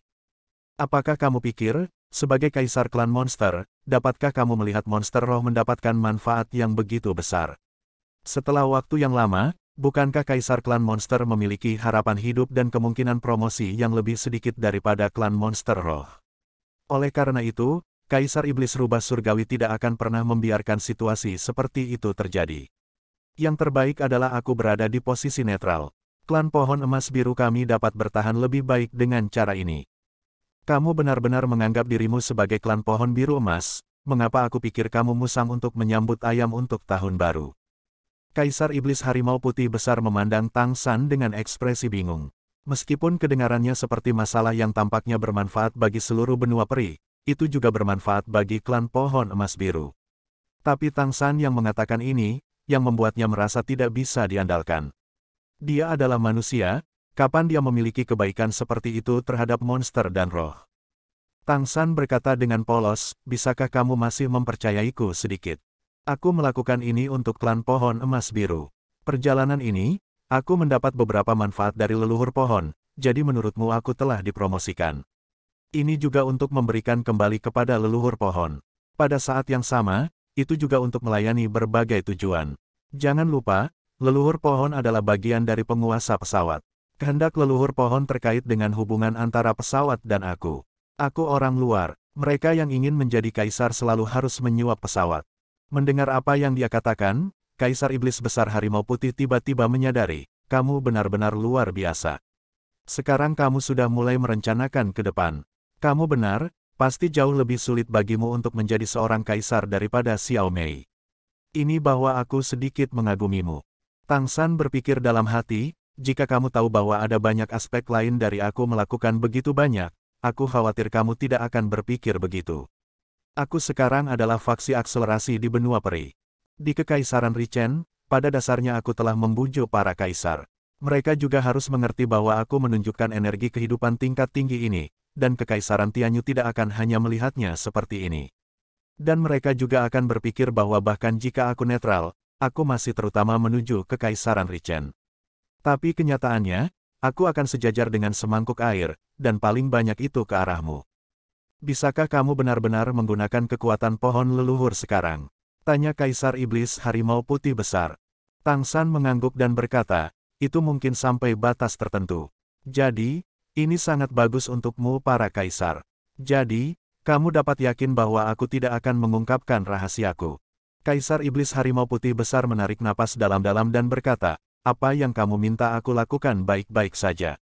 Apakah kamu pikir, sebagai Kaisar klan monster, dapatkah kamu melihat monster roh mendapatkan manfaat yang begitu besar? Setelah waktu yang lama, bukankah Kaisar klan monster memiliki harapan hidup dan kemungkinan promosi yang lebih sedikit daripada klan monster roh? Oleh karena itu, Kaisar Iblis Rubah Surgawi tidak akan pernah membiarkan situasi seperti itu terjadi. Yang terbaik adalah aku berada di posisi netral. Klan Pohon Emas Biru kami dapat bertahan lebih baik dengan cara ini. Kamu benar-benar menganggap dirimu sebagai klan Pohon Biru Emas, mengapa aku pikir kamu musang untuk menyambut ayam untuk tahun baru? Kaisar Iblis Harimau Putih Besar memandang Tang San dengan ekspresi bingung. Meskipun kedengarannya seperti masalah yang tampaknya bermanfaat bagi seluruh benua peri, itu juga bermanfaat bagi klan Pohon Emas Biru. Tapi Tang San yang mengatakan ini, yang membuatnya merasa tidak bisa diandalkan. Dia adalah manusia, kapan dia memiliki kebaikan seperti itu terhadap monster dan roh? Tang San berkata dengan polos, bisakah kamu masih mempercayaiku sedikit? Aku melakukan ini untuk klan Pohon Emas Biru. Perjalanan ini, aku mendapat beberapa manfaat dari leluhur pohon, jadi menurutmu aku telah dipromosikan. Ini juga untuk memberikan kembali kepada leluhur pohon. Pada saat yang sama, itu juga untuk melayani berbagai tujuan. Jangan lupa, leluhur pohon adalah bagian dari penguasa pesawat. Kehendak leluhur pohon terkait dengan hubungan antara pesawat dan aku. Aku orang luar, mereka yang ingin menjadi kaisar selalu harus menyuap pesawat. Mendengar apa yang dia katakan, Kaisar Iblis Besar Harimau Putih tiba-tiba menyadari, kamu benar-benar luar biasa. Sekarang kamu sudah mulai merencanakan ke depan. Kamu benar, pasti jauh lebih sulit bagimu untuk menjadi seorang kaisar daripada Xiao Mei. Ini bahwa aku sedikit mengagumimu. Tang San berpikir dalam hati, jika kamu tahu bahwa ada banyak aspek lain dari aku melakukan begitu banyak, aku khawatir kamu tidak akan berpikir begitu. Aku sekarang adalah faksi akselerasi di benua peri. Di Kekaisaran Richen, pada dasarnya aku telah membujuk para kaisar. Mereka juga harus mengerti bahwa aku menunjukkan energi kehidupan tingkat tinggi ini, dan Kekaisaran Tianyu tidak akan hanya melihatnya seperti ini. Dan mereka juga akan berpikir bahwa bahkan jika aku netral, aku masih terutama menuju Kekaisaran Richen. Tapi kenyataannya, aku akan sejajar dengan semangkuk air, dan paling banyak itu ke arahmu. Bisakah kamu benar-benar menggunakan kekuatan pohon leluhur sekarang? Tanya Kaisar Iblis Harimau Putih Besar. Tang San mengangguk dan berkata, itu mungkin sampai batas tertentu. Jadi, ini sangat bagus untukmu para kaisar. Jadi, kamu dapat yakin bahwa aku tidak akan mengungkapkan rahasiaku. Kaisar Iblis Harimau Putih Besar menarik napas dalam-dalam dan berkata, apa yang kamu minta aku lakukan baik-baik saja.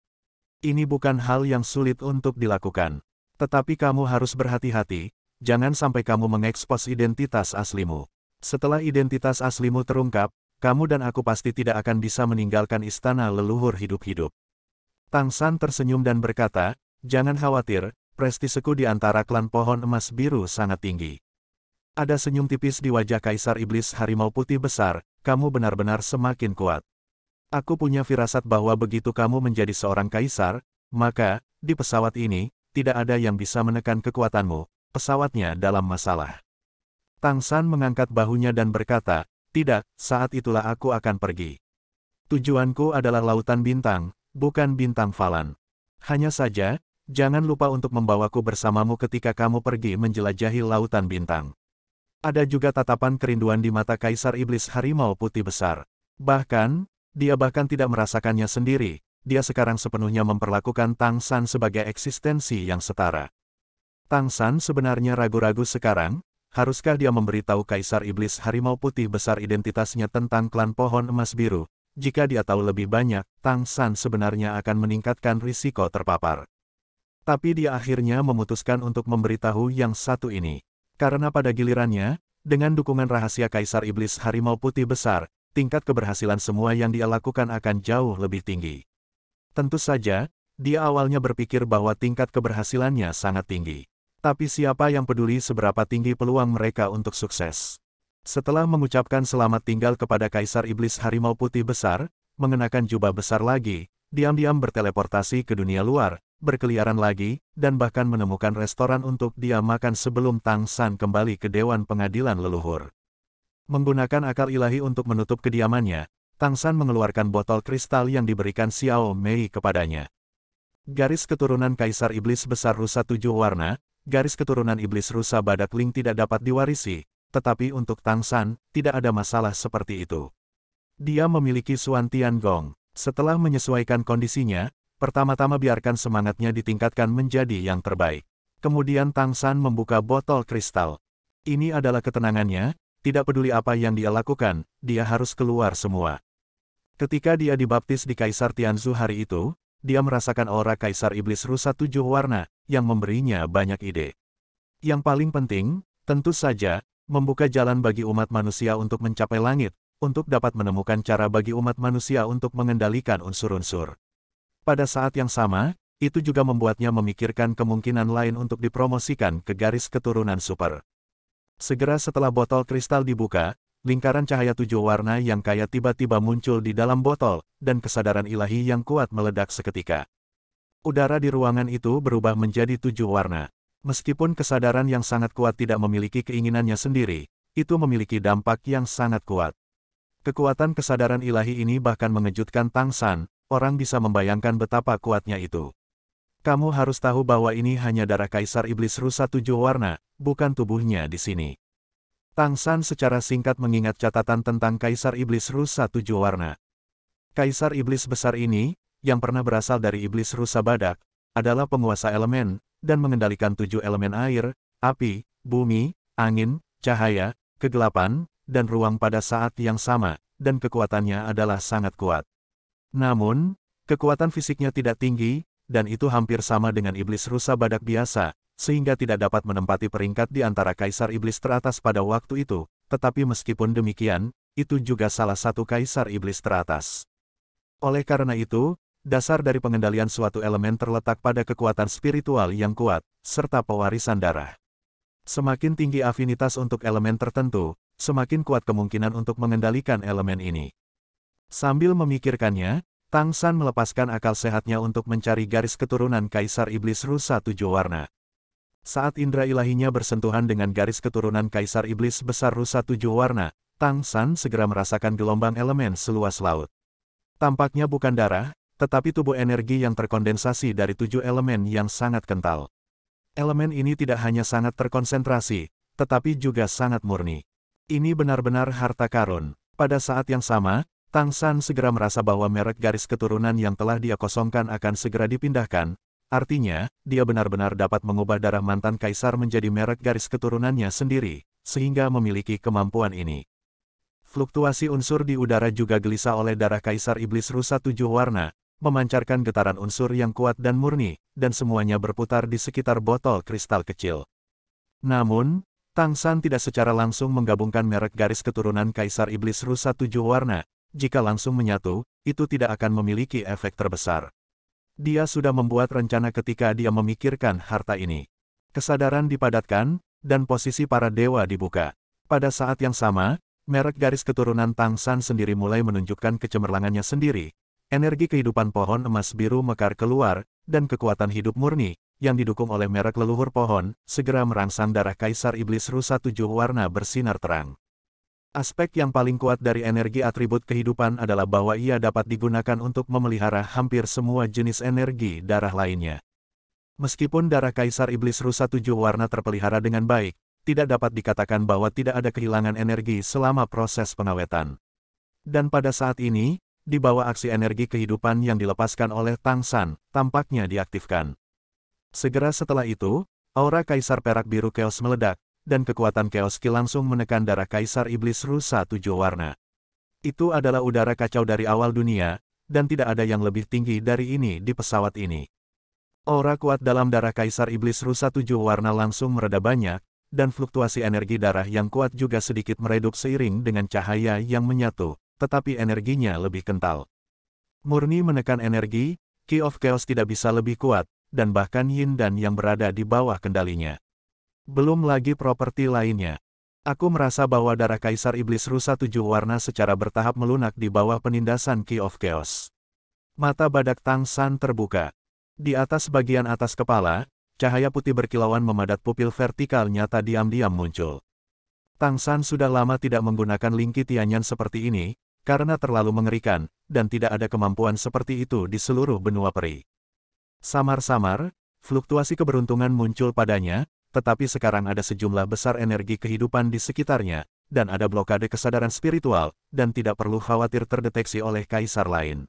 Ini bukan hal yang sulit untuk dilakukan. Tetapi kamu harus berhati-hati, jangan sampai kamu mengekspos identitas aslimu. Setelah identitas aslimu terungkap, kamu dan aku pasti tidak akan bisa meninggalkan istana leluhur hidup-hidup. Tang San tersenyum dan berkata, jangan khawatir, prestiseku di antara klan Pohon Emas Biru sangat tinggi. Ada senyum tipis di wajah Kaisar Iblis Harimau Putih Besar, kamu benar-benar semakin kuat. Aku punya firasat bahwa begitu kamu menjadi seorang kaisar, maka, di pesawat ini, tidak ada yang bisa menekan kekuatanmu, pesawatnya dalam masalah. Tang San mengangkat bahunya dan berkata, tidak, saat itulah aku akan pergi. Tujuanku adalah lautan bintang, bukan bintang Falan. Hanya saja, jangan lupa untuk membawaku bersamamu ketika kamu pergi menjelajahi lautan bintang. Ada juga tatapan kerinduan di mata Kaisar Iblis Harimau Putih Besar. Bahkan, dia bahkan tidak merasakannya sendiri, dia sekarang sepenuhnya memperlakukan Tang San sebagai eksistensi yang setara. Tang San sebenarnya ragu-ragu sekarang, haruskah dia memberitahu Kaisar Iblis Harimau Putih Besar identitasnya tentang klan Pohon Emas Biru? Jika dia tahu lebih banyak, Tang San sebenarnya akan meningkatkan risiko terpapar. Tapi dia akhirnya memutuskan untuk memberitahu yang satu ini. Karena pada gilirannya, dengan dukungan rahasia Kaisar Iblis Harimau Putih Besar, tingkat keberhasilan semua yang dia lakukan akan jauh lebih tinggi. Tentu saja, dia awalnya berpikir bahwa tingkat keberhasilannya sangat tinggi. Tapi siapa yang peduli seberapa tinggi peluang mereka untuk sukses? Setelah mengucapkan selamat tinggal kepada Kaisar Iblis Harimau Putih Besar, mengenakan jubah besar lagi, diam-diam berteleportasi ke dunia luar, berkeliaran lagi, dan bahkan menemukan restoran untuk dia makan sebelum Tang San kembali ke Dewan Pengadilan Leluhur. Menggunakan akal ilahi untuk menutup kediamannya, Tang San mengeluarkan botol kristal yang diberikan Xiao Mei kepadanya. Garis keturunan Kaisar Iblis Besar Rusa 7 warna, garis keturunan Iblis Rusa Badak Ling tidak dapat diwarisi, tetapi untuk Tang San, tidak ada masalah seperti itu. Dia memiliki Xuan Tian Gong. Setelah menyesuaikan kondisinya, pertama-tama biarkan semangatnya ditingkatkan menjadi yang terbaik. Kemudian Tang San membuka botol kristal. Ini adalah ketenangannya, tidak peduli apa yang dia lakukan, dia harus keluar semua. Ketika dia dibaptis di Kaisar Tianzu hari itu, dia merasakan aura Kaisar Iblis Rusa 7 warna, yang memberinya banyak ide. Yang paling penting, tentu saja, membuka jalan bagi umat manusia untuk mencapai langit, untuk dapat menemukan cara bagi umat manusia untuk mengendalikan unsur-unsur. Pada saat yang sama, itu juga membuatnya memikirkan kemungkinan lain untuk dipromosikan ke garis keturunan super. Segera setelah botol kristal dibuka, lingkaran cahaya 7 warna yang kaya tiba-tiba muncul di dalam botol, dan kesadaran ilahi yang kuat meledak seketika. Udara di ruangan itu berubah menjadi 7 warna. Meskipun kesadaran yang sangat kuat tidak memiliki keinginannya sendiri, itu memiliki dampak yang sangat kuat. Kekuatan kesadaran ilahi ini bahkan mengejutkan Tang San, orang bisa membayangkan betapa kuatnya itu. Kamu harus tahu bahwa ini hanya darah Kaisar Iblis Rusa 7 warna, bukan tubuhnya di sini. Tang San secara singkat mengingat catatan tentang Kaisar Iblis Rusa 7 warna. Kaisar Iblis besar ini, yang pernah berasal dari Iblis Rusa Badak, adalah penguasa elemen, dan mengendalikan 7 elemen air, api, bumi, angin, cahaya, kegelapan, dan ruang pada saat yang sama, dan kekuatannya adalah sangat kuat. Namun, kekuatan fisiknya tidak tinggi, dan itu hampir sama dengan Iblis Rusa Badak biasa, sehingga tidak dapat menempati peringkat di antara Kaisar Iblis teratas pada waktu itu, tetapi meskipun demikian, itu juga salah satu Kaisar Iblis teratas. Oleh karena itu, dasar dari pengendalian suatu elemen terletak pada kekuatan spiritual yang kuat, serta pewarisan darah. Semakin tinggi afinitas untuk elemen tertentu, semakin kuat kemungkinan untuk mengendalikan elemen ini. Sambil memikirkannya, Tang San melepaskan akal sehatnya untuk mencari garis keturunan Kaisar Iblis Rusa 7 warna. Saat indera ilahinya bersentuhan dengan garis keturunan Kaisar Iblis Besar Rusa 7 warna, Tang San segera merasakan gelombang elemen seluas laut. Tampaknya bukan darah, tetapi tubuh energi yang terkondensasi dari 7 elemen yang sangat kental. Elemen ini tidak hanya sangat terkonsentrasi, tetapi juga sangat murni. Ini benar-benar harta karun. Pada saat yang sama, Tang San segera merasa bahwa merek garis keturunan yang telah dia kosongkan akan segera dipindahkan. Artinya, dia benar-benar dapat mengubah darah mantan kaisar menjadi merek garis keturunannya sendiri, sehingga memiliki kemampuan ini. Fluktuasi unsur di udara juga gelisah oleh darah Kaisar Iblis Rusa 7 warna, memancarkan getaran unsur yang kuat dan murni, dan semuanya berputar di sekitar botol kristal kecil. Namun, Tang San tidak secara langsung menggabungkan merek garis keturunan Kaisar Iblis Rusa 7 warna. Jika langsung menyatu, itu tidak akan memiliki efek terbesar. Dia sudah membuat rencana ketika dia memikirkan harta ini. Kesadaran dipadatkan, dan posisi para dewa dibuka. Pada saat yang sama, merek garis keturunan Tang San sendiri mulai menunjukkan kecemerlangannya sendiri. Energi kehidupan pohon emas biru mekar keluar, dan kekuatan hidup murni, yang didukung oleh merek leluhur pohon, segera merangsang darah Kaisar Iblis Rusa 7 warna bersinar terang. Aspek yang paling kuat dari energi atribut kehidupan adalah bahwa ia dapat digunakan untuk memelihara hampir semua jenis energi darah lainnya. Meskipun darah Kaisar Iblis Rusa 7 warna terpelihara dengan baik, tidak dapat dikatakan bahwa tidak ada kehilangan energi selama proses pengawetan. Dan pada saat ini, di bawah aksi energi kehidupan yang dilepaskan oleh Tang San, tampaknya diaktifkan. Segera setelah itu, aura Kaisar Perak Biru Chaos meledak, dan kekuatan Chaos Ki langsung menekan darah Kaisar Iblis Rusa 7 warna. Itu adalah udara kacau dari awal dunia, dan tidak ada yang lebih tinggi dari ini di pesawat ini. Aura kuat dalam darah Kaisar Iblis Rusa 7 warna langsung mereda banyak, dan fluktuasi energi darah yang kuat juga sedikit meredup seiring dengan cahaya yang menyatu, tetapi energinya lebih kental. Murni menekan energi, Key of Chaos tidak bisa lebih kuat, dan bahkan Yin dan yang berada di bawah kendalinya. Belum lagi properti lainnya. Aku merasa bahwa darah Kaisar Iblis Rusa 7 warna secara bertahap melunak di bawah penindasan Key of Chaos. Mata badak Tang San terbuka. Di atas bagian atas kepala, cahaya putih berkilauan memadat pupil vertikal nyata diam-diam muncul. Tang San sudah lama tidak menggunakan Lingki Tianyan seperti ini, karena terlalu mengerikan, dan tidak ada kemampuan seperti itu di seluruh benua peri. Samar-samar, fluktuasi keberuntungan muncul padanya, tetapi sekarang ada sejumlah besar energi kehidupan di sekitarnya, dan ada blokade kesadaran spiritual, dan tidak perlu khawatir terdeteksi oleh kaisar lain.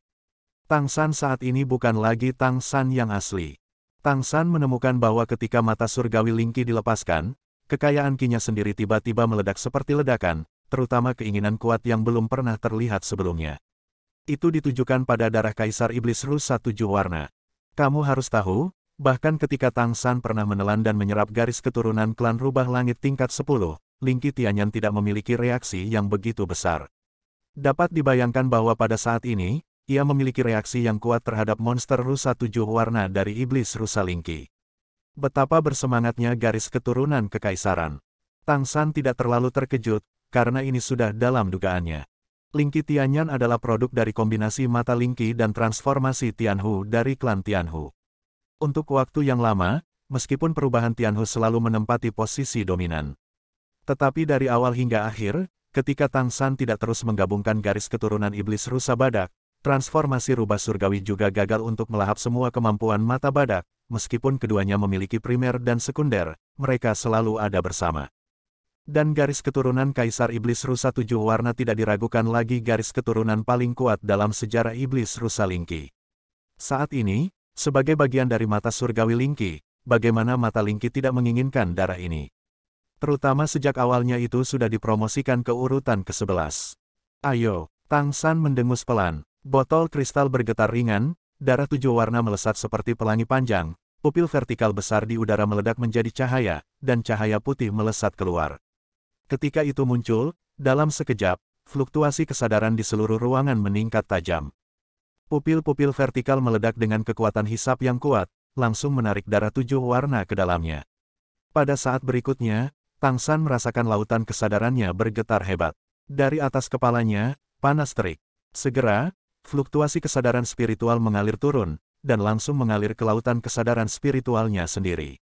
Tang San saat ini bukan lagi Tang San yang asli. Tang San menemukan bahwa ketika mata surgawi Lingki dilepaskan, kekayaan Qi-nya sendiri tiba-tiba meledak seperti ledakan, terutama keinginan kuat yang belum pernah terlihat sebelumnya. Itu ditujukan pada darah Kaisar Iblis Rusa 7 warna. Kamu harus tahu, bahkan ketika Tang San pernah menelan dan menyerap garis keturunan klan rubah langit tingkat 10, Lingki Tianyan tidak memiliki reaksi yang begitu besar. Dapat dibayangkan bahwa pada saat ini, ia memiliki reaksi yang kuat terhadap monster rusa 7 warna dari Iblis Rusa Lingki. Betapa bersemangatnya garis keturunan kekaisaran. Tang San tidak terlalu terkejut, karena ini sudah dalam dugaannya. Lingki Tianyan adalah produk dari kombinasi mata Lingki dan transformasi Tianhu dari klan Tianhu. Untuk waktu yang lama, meskipun perubahan Tianhu selalu menempati posisi dominan. Tetapi dari awal hingga akhir, ketika Tang San tidak terus menggabungkan garis keturunan Iblis Rusa Badak, transformasi rubah surgawi juga gagal untuk melahap semua kemampuan mata badak, meskipun keduanya memiliki primer dan sekunder, mereka selalu ada bersama. Dan garis keturunan Kaisar Iblis Rusa 7 warna tidak diragukan lagi garis keturunan paling kuat dalam sejarah Iblis Rusa Lingki. Saat ini, sebagai bagian dari mata surgawi Lingki, bagaimana mata Lingki tidak menginginkan darah ini? Terutama sejak awalnya itu sudah dipromosikan ke urutan ke-11. Ayo, Tang San mendengus pelan. Botol kristal bergetar ringan, darah 7 warna melesat seperti pelangi panjang, pupil vertikal besar di udara meledak menjadi cahaya, dan cahaya putih melesat keluar. Ketika itu muncul, dalam sekejap, fluktuasi kesadaran di seluruh ruangan meningkat tajam. Pupil-pupil vertikal meledak dengan kekuatan hisap yang kuat, langsung menarik darah 7 warna ke dalamnya. Pada saat berikutnya, Tang San merasakan lautan kesadarannya bergetar hebat. Dari atas kepalanya, panas terik. Segera, fluktuasi kesadaran spiritual mengalir turun, dan langsung mengalir ke lautan kesadaran spiritualnya sendiri.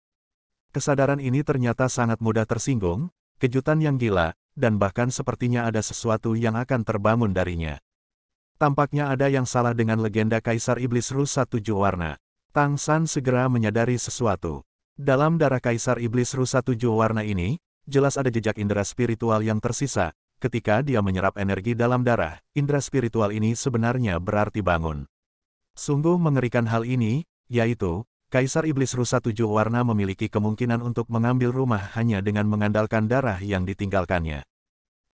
Kesadaran ini ternyata sangat mudah tersinggung, kejutan yang gila, dan bahkan sepertinya ada sesuatu yang akan terbangun darinya. Tampaknya ada yang salah dengan legenda Kaisar Iblis Rusa 7 warna. Tang San segera menyadari sesuatu. Dalam darah Kaisar Iblis Rusa 7 warna ini, jelas ada jejak indera spiritual yang tersisa. Ketika dia menyerap energi dalam darah, indera spiritual ini sebenarnya berarti bangun. Sungguh mengerikan hal ini, yaitu, Kaisar Iblis Rusa 7 warna memiliki kemungkinan untuk mengambil rumah hanya dengan mengandalkan darah yang ditinggalkannya.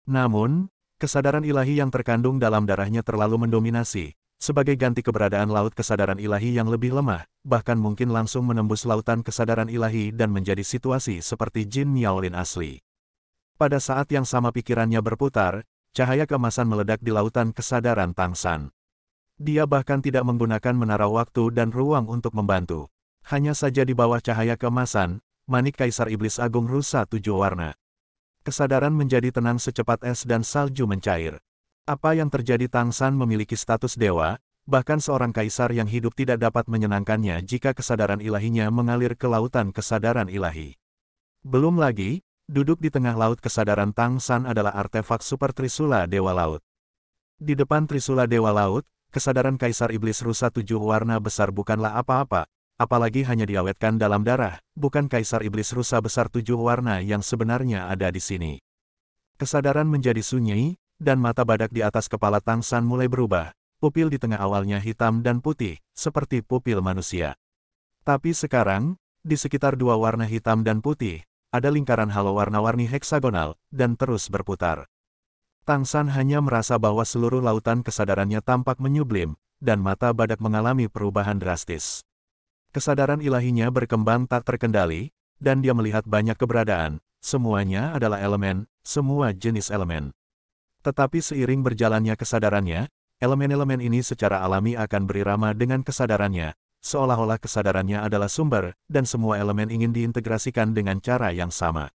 Namun, kesadaran ilahi yang terkandung dalam darahnya terlalu mendominasi, sebagai ganti keberadaan laut kesadaran ilahi yang lebih lemah, bahkan mungkin langsung menembus lautan kesadaran ilahi dan menjadi situasi seperti Jin Miaolin asli. Pada saat yang sama pikirannya berputar, cahaya keemasan meledak di lautan kesadaran Tang San. Dia bahkan tidak menggunakan menara waktu dan ruang untuk membantu. Hanya saja di bawah cahaya keemasan, manik Kaisar Iblis Agung Rusa 7 warna. Kesadaran menjadi tenang secepat es dan salju mencair. Apa yang terjadi? Tang San memiliki status dewa, bahkan seorang kaisar yang hidup tidak dapat menyenangkannya jika kesadaran ilahinya mengalir ke lautan kesadaran ilahi. Belum lagi, duduk di tengah laut kesadaran Tang San adalah artefak super Trisula Dewa Laut. Di depan Trisula Dewa Laut, kesadaran Kaisar Iblis Rusa 7 warna besar bukanlah apa-apa, apalagi hanya diawetkan dalam darah, bukan Kaisar Iblis Rusa besar 7 warna yang sebenarnya ada di sini. Kesadaran menjadi sunyi, dan mata badak di atas kepala Tang San mulai berubah, pupil di tengah awalnya hitam dan putih, seperti pupil manusia. Tapi sekarang, di sekitar dua warna hitam dan putih, ada lingkaran halo warna-warni heksagonal, dan terus berputar. Tang San hanya merasa bahwa seluruh lautan kesadarannya tampak menyublim, dan mata badak mengalami perubahan drastis. Kesadaran ilahinya berkembang tak terkendali, dan dia melihat banyak keberadaan, semuanya adalah elemen, semua jenis elemen. Tetapi seiring berjalannya kesadarannya, elemen-elemen ini secara alami akan berirama dengan kesadarannya, seolah-olah kesadarannya adalah sumber, dan semua elemen ingin diintegrasikan dengan cara yang sama.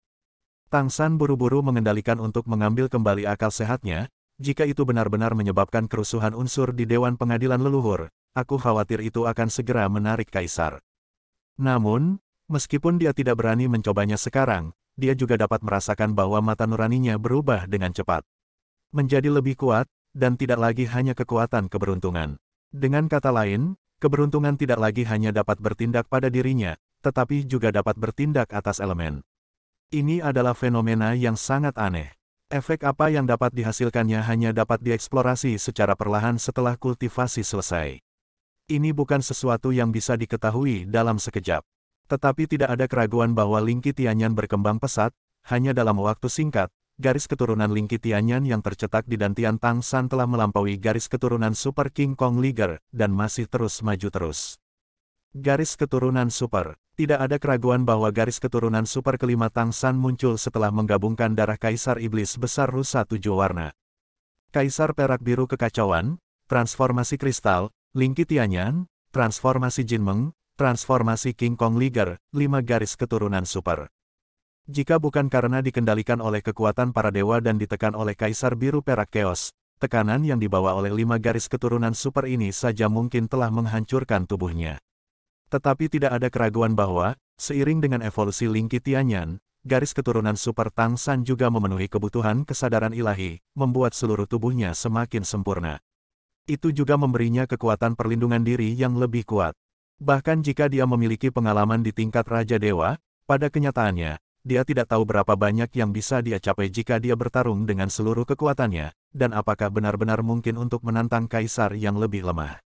Tang San buru-buru mengendalikan untuk mengambil kembali akal sehatnya, jika itu benar-benar menyebabkan kerusuhan unsur di Dewan Pengadilan Leluhur, aku khawatir itu akan segera menarik Kaisar. Namun, meskipun dia tidak berani mencobanya sekarang, dia juga dapat merasakan bahwa mata nuraninya berubah dengan cepat. Menjadi lebih kuat, dan tidak lagi hanya kekuatan keberuntungan. Dengan kata lain, keberuntungan tidak lagi hanya dapat bertindak pada dirinya, tetapi juga dapat bertindak atas elemen. Ini adalah fenomena yang sangat aneh. Efek apa yang dapat dihasilkannya hanya dapat dieksplorasi secara perlahan setelah kultivasi selesai. Ini bukan sesuatu yang bisa diketahui dalam sekejap. Tetapi tidak ada keraguan bahwa Lingqi Tianyan berkembang pesat, hanya dalam waktu singkat, garis keturunan Lingqi Tianyan yang tercetak di dantian Tang San telah melampaui garis keturunan Super King Kong Liger, dan masih terus maju terus. Garis keturunan Super. Tidak ada keraguan bahwa garis keturunan super kelima Tang San muncul setelah menggabungkan darah Kaisar Iblis Besar Rusa 7 warna. Kaisar Perak Biru Kekacauan, transformasi kristal, Lingqi Tianyan, transformasi Jinmeng, transformasi King Kong Liger, 5 garis keturunan super. Jika bukan karena dikendalikan oleh kekuatan para dewa dan ditekan oleh Kaisar Biru Perak Chaos, tekanan yang dibawa oleh 5 garis keturunan super ini saja mungkin telah menghancurkan tubuhnya. Tetapi tidak ada keraguan bahwa, seiring dengan evolusi Lingqi Tianyan, garis keturunan super Tang San juga memenuhi kebutuhan kesadaran ilahi, membuat seluruh tubuhnya semakin sempurna. Itu juga memberinya kekuatan perlindungan diri yang lebih kuat. Bahkan jika dia memiliki pengalaman di tingkat Raja Dewa, pada kenyataannya, dia tidak tahu berapa banyak yang bisa dia capai jika dia bertarung dengan seluruh kekuatannya, dan apakah benar-benar mungkin untuk menantang Kaisar yang lebih lemah.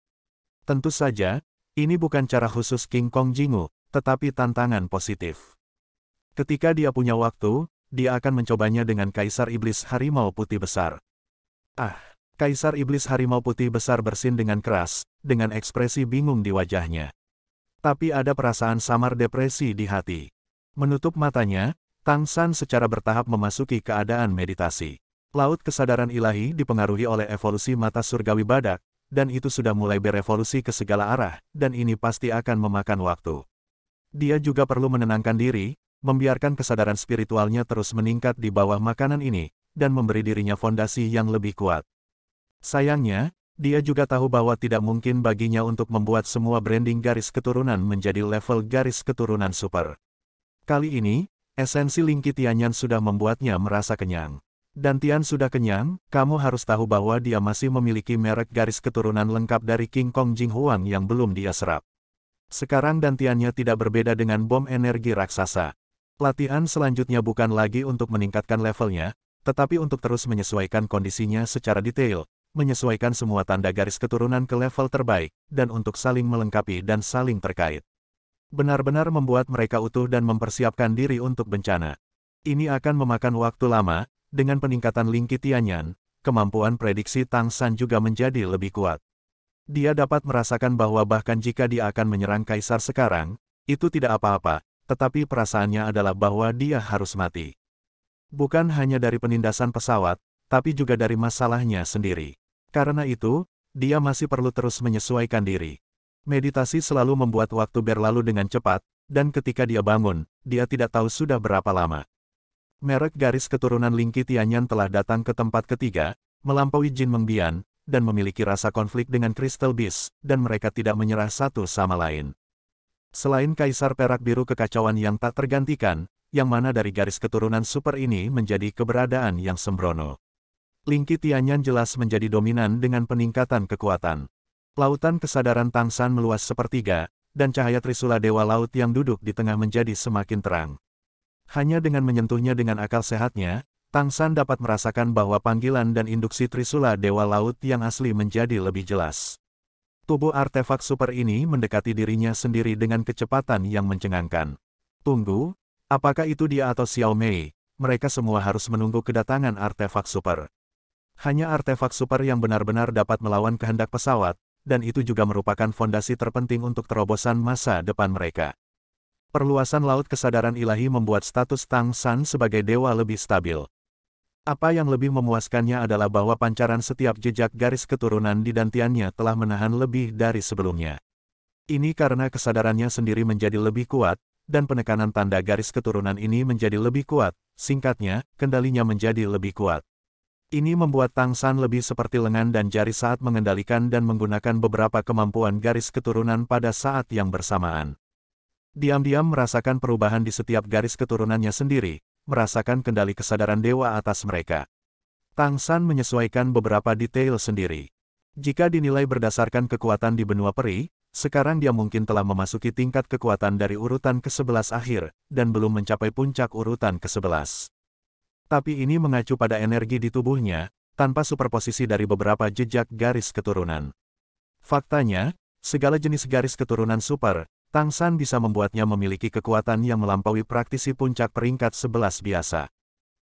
Tentu saja, ini bukan cara khusus King Kong Jingu, tetapi tantangan positif. Ketika dia punya waktu, dia akan mencobanya dengan Kaisar Iblis Harimau Putih Besar. Kaisar Iblis Harimau Putih Besar bersin dengan keras, dengan ekspresi bingung di wajahnya. Tapi ada perasaan samar depresi di hati. Menutup matanya, Tang San secara bertahap memasuki keadaan meditasi. Laut kesadaran ilahi dipengaruhi oleh evolusi mata surgawi badak, dan itu sudah mulai berevolusi ke segala arah, dan ini pasti akan memakan waktu. Dia juga perlu menenangkan diri, membiarkan kesadaran spiritualnya terus meningkat di bawah makanan ini, dan memberi dirinya fondasi yang lebih kuat. Sayangnya, dia juga tahu bahwa tidak mungkin baginya untuk membuat semua branding garis keturunan menjadi level garis keturunan super. Kali ini, esensi Lingqi Tianyan sudah membuatnya merasa kenyang. Dantian sudah kenyang, kamu harus tahu bahwa dia masih memiliki merek garis keturunan lengkap dari King Kong Jinghuang yang belum dia serap. Sekarang dantiannya tidak berbeda dengan bom energi raksasa. Latihan selanjutnya bukan lagi untuk meningkatkan levelnya, tetapi untuk terus menyesuaikan kondisinya secara detail, menyesuaikan semua tanda garis keturunan ke level terbaik, dan untuk saling melengkapi dan saling terkait. Benar-benar membuat mereka utuh dan mempersiapkan diri untuk bencana. Ini akan memakan waktu lama. Dengan peningkatan Lingqi Tianyan, kemampuan prediksi Tang San juga menjadi lebih kuat. Dia dapat merasakan bahwa bahkan jika dia akan menyerang Kaisar sekarang, itu tidak apa-apa, tetapi perasaannya adalah bahwa dia harus mati. Bukan hanya dari penindasan pesawat, tapi juga dari masalahnya sendiri. Karena itu, dia masih perlu terus menyesuaikan diri. Meditasi selalu membuat waktu berlalu dengan cepat, dan ketika dia bangun, dia tidak tahu sudah berapa lama. Merek garis keturunan Lingqi Tianyan telah datang ke tempat ketiga, melampaui Jinmeng Bian, dan memiliki rasa konflik dengan Crystal Beast, dan mereka tidak menyerah satu sama lain. Selain Kaisar Perak Biru Kekacauan yang tak tergantikan, yang mana dari garis keturunan super ini menjadi keberadaan yang sembrono. Lingqi Tianyan jelas menjadi dominan dengan peningkatan kekuatan. Lautan kesadaran Tang San meluas sepertiga, dan cahaya Trisula Dewa Laut yang duduk di tengah menjadi semakin terang. Hanya dengan menyentuhnya dengan akal sehatnya, Tang San dapat merasakan bahwa panggilan dan induksi Trisula Dewa Laut yang asli menjadi lebih jelas. Tubuh artefak super ini mendekati dirinya sendiri dengan kecepatan yang mencengangkan. Tunggu, apakah itu dia atau Xiao Mei? Mereka semua harus menunggu kedatangan artefak super. Hanya artefak super yang benar-benar dapat melawan kehendak pesawat, dan itu juga merupakan fondasi terpenting untuk terobosan masa depan mereka. Perluasan laut kesadaran ilahi membuat status Tang San sebagai dewa lebih stabil. Apa yang lebih memuaskannya adalah bahwa pancaran setiap jejak garis keturunan di dantiannya telah menahan lebih dari sebelumnya. Ini karena kesadarannya sendiri menjadi lebih kuat, dan penekanan tanda garis keturunan ini menjadi lebih kuat, singkatnya, kendalinya menjadi lebih kuat. Ini membuat Tang San lebih seperti lengan dan jari saat mengendalikan dan menggunakan beberapa kemampuan garis keturunan pada saat yang bersamaan. Diam-diam merasakan perubahan di setiap garis keturunannya sendiri, merasakan kendali kesadaran dewa atas mereka. Tang San menyesuaikan beberapa detail sendiri. Jika dinilai berdasarkan kekuatan di benua peri, sekarang dia mungkin telah memasuki tingkat kekuatan dari urutan ke-11 akhir, dan belum mencapai puncak urutan ke-11. Tapi ini mengacu pada energi di tubuhnya, tanpa superposisi dari beberapa jejak garis keturunan. Faktanya, segala jenis garis keturunan super, Tang San bisa membuatnya memiliki kekuatan yang melampaui praktisi puncak peringkat 11 biasa.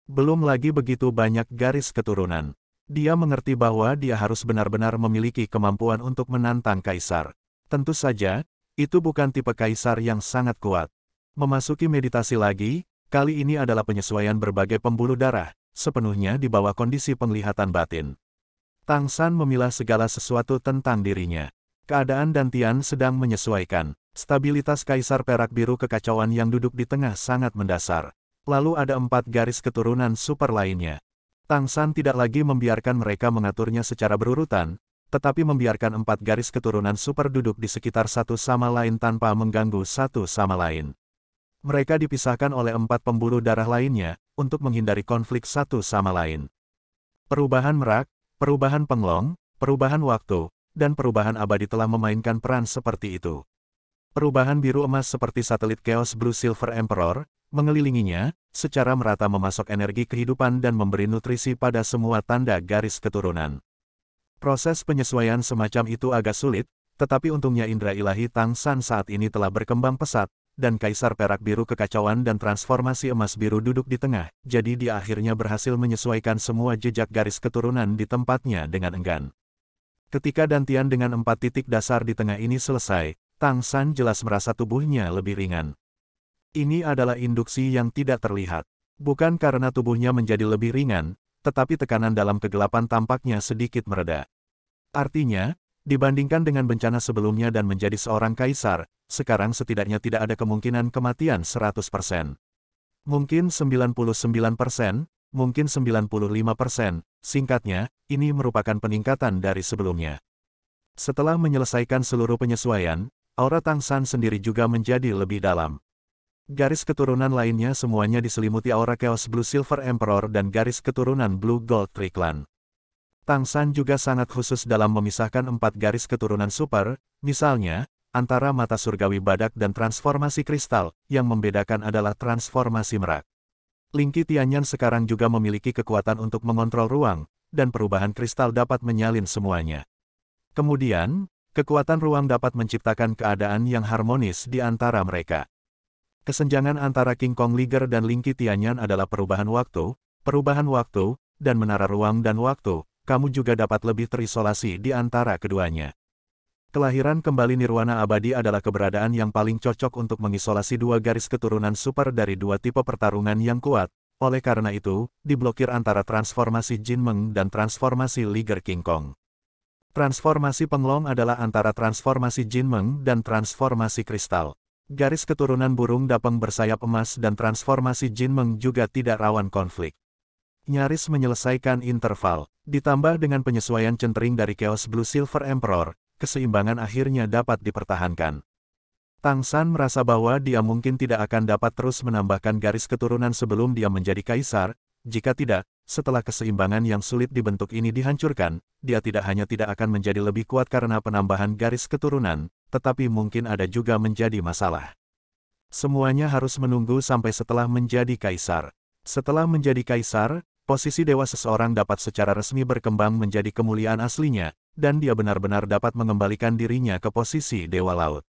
Belum lagi begitu banyak garis keturunan. Dia mengerti bahwa dia harus benar-benar memiliki kemampuan untuk menantang kaisar. Tentu saja, itu bukan tipe kaisar yang sangat kuat. Memasuki meditasi lagi, kali ini adalah penyesuaian berbagai pembuluh darah, sepenuhnya di bawah kondisi penglihatan batin. Tang San memilah segala sesuatu tentang dirinya. Keadaan Dantian sedang menyesuaikan. Stabilitas Kaisar Perak Biru kekacauan yang duduk di tengah sangat mendasar. Lalu ada 4 garis keturunan super lainnya. Tang San tidak lagi membiarkan mereka mengaturnya secara berurutan, tetapi membiarkan 4 garis keturunan super duduk di sekitar satu sama lain tanpa mengganggu satu sama lain. Mereka dipisahkan oleh 4 pembuluh darah lainnya, untuk menghindari konflik satu sama lain. Perubahan merak, perubahan penglong, perubahan waktu, dan perubahan abadi telah memainkan peran seperti itu. Perubahan biru emas seperti satelit Chaos Blue Silver Emperor, mengelilinginya, secara merata memasok energi kehidupan dan memberi nutrisi pada semua tanda garis keturunan. Proses penyesuaian semacam itu agak sulit, tetapi untungnya indera ilahi Tang San saat ini telah berkembang pesat, dan Kaisar Perak Biru kekacauan dan transformasi emas biru duduk di tengah, jadi dia akhirnya berhasil menyesuaikan semua jejak garis keturunan di tempatnya dengan enggan. Ketika dantian dengan 4 titik dasar di tengah ini selesai, Tang San jelas merasa tubuhnya lebih ringan. Ini adalah induksi yang tidak terlihat. Bukan karena tubuhnya menjadi lebih ringan, tetapi tekanan dalam kegelapan tampaknya sedikit mereda. Artinya, dibandingkan dengan bencana sebelumnya dan menjadi seorang kaisar, sekarang setidaknya tidak ada kemungkinan kematian 100%. Mungkin 99%, mungkin 95%, singkatnya, ini merupakan peningkatan dari sebelumnya. Setelah menyelesaikan seluruh penyesuaian, aura Tang San sendiri juga menjadi lebih dalam. Garis keturunan lainnya semuanya diselimuti aura Chaos Blue Silver Emperor dan garis keturunan Blue Gold Trickland. Tang San juga sangat khusus dalam memisahkan 4 garis keturunan super, misalnya, antara mata surgawi badak dan transformasi kristal, yang membedakan adalah transformasi merak. Lingki Tianyan sekarang juga memiliki kekuatan untuk mengontrol ruang, dan perubahan kristal dapat menyalin semuanya. Kemudian, kekuatan ruang dapat menciptakan keadaan yang harmonis di antara mereka. Kesenjangan antara King Kong Liger dan Lingki Tianyan adalah perubahan waktu, dan menara ruang dan waktu. Kamu juga dapat lebih terisolasi di antara keduanya. Kelahiran kembali nirwana abadi adalah keberadaan yang paling cocok untuk mengisolasi 2 garis keturunan super dari 2 tipe pertarungan yang kuat. Oleh karena itu, diblokir antara transformasi Jin Meng dan transformasi Liger King Kong. Transformasi penglong adalah antara transformasi Jin Meng dan transformasi kristal. Garis keturunan burung dapeng bersayap emas dan transformasi Jin Meng juga tidak rawan konflik. Nyaris menyelesaikan interval, ditambah dengan penyesuaian centering dari Chaos Blue Silver Emperor, keseimbangan akhirnya dapat dipertahankan. Tang San merasa bahwa dia mungkin tidak akan dapat terus menambahkan garis keturunan sebelum dia menjadi kaisar, jika tidak, setelah keseimbangan yang sulit dibentuk ini dihancurkan, dia tidak hanya tidak akan menjadi lebih kuat karena penambahan garis keturunan, tetapi mungkin ada juga menjadi masalah. Semuanya harus menunggu sampai setelah menjadi kaisar. Setelah menjadi kaisar, posisi dewa seseorang dapat secara resmi berkembang menjadi kemuliaan aslinya, dan dia benar-benar dapat mengembalikan dirinya ke posisi dewa laut.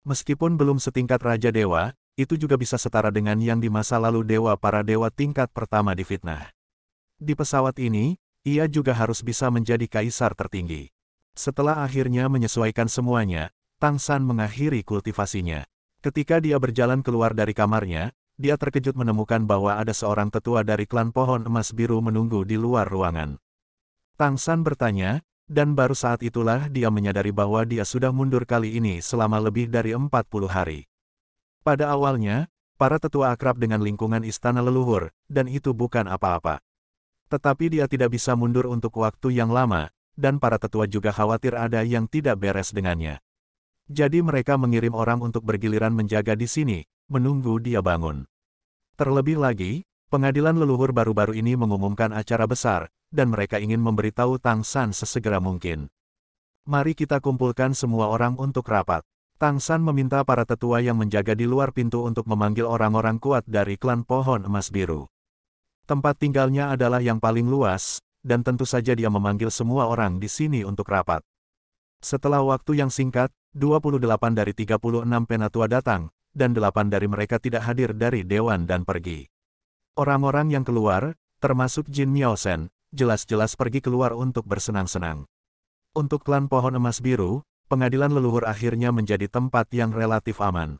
Meskipun belum setingkat raja dewa, itu juga bisa setara dengan yang di masa lalu dewa para dewa tingkat pertama difitnah. Di pesawat ini, ia juga harus bisa menjadi kaisar tertinggi. Setelah akhirnya menyesuaikan semuanya, Tang San mengakhiri kultivasinya. Ketika dia berjalan keluar dari kamarnya, dia terkejut menemukan bahwa ada seorang tetua dari klan pohon emas biru menunggu di luar ruangan. Tang San bertanya, dan baru saat itulah dia menyadari bahwa dia sudah mundur kali ini selama lebih dari 40 hari. Pada awalnya, para tetua akrab dengan lingkungan istana leluhur, dan itu bukan apa-apa. Tetapi dia tidak bisa mundur untuk waktu yang lama, dan para tetua juga khawatir ada yang tidak beres dengannya. Jadi mereka mengirim orang untuk bergiliran menjaga di sini, menunggu dia bangun. Terlebih lagi, pengadilan leluhur baru-baru ini mengumumkan acara besar, dan mereka ingin memberitahu Tang San sesegera mungkin. Mari kita kumpulkan semua orang untuk rapat. Tang San meminta para tetua yang menjaga di luar pintu untuk memanggil orang-orang kuat dari klan Pohon Emas Biru. Tempat tinggalnya adalah yang paling luas, dan tentu saja dia memanggil semua orang di sini untuk rapat. Setelah waktu yang singkat, 28 dari 36 penatua datang, dan 8 dari mereka tidak hadir dari dewan dan pergi. Orang-orang yang keluar, termasuk Jin Miaosen, jelas-jelas pergi keluar untuk bersenang-senang. Untuk klan Pohon Emas Biru, pengadilan leluhur akhirnya menjadi tempat yang relatif aman.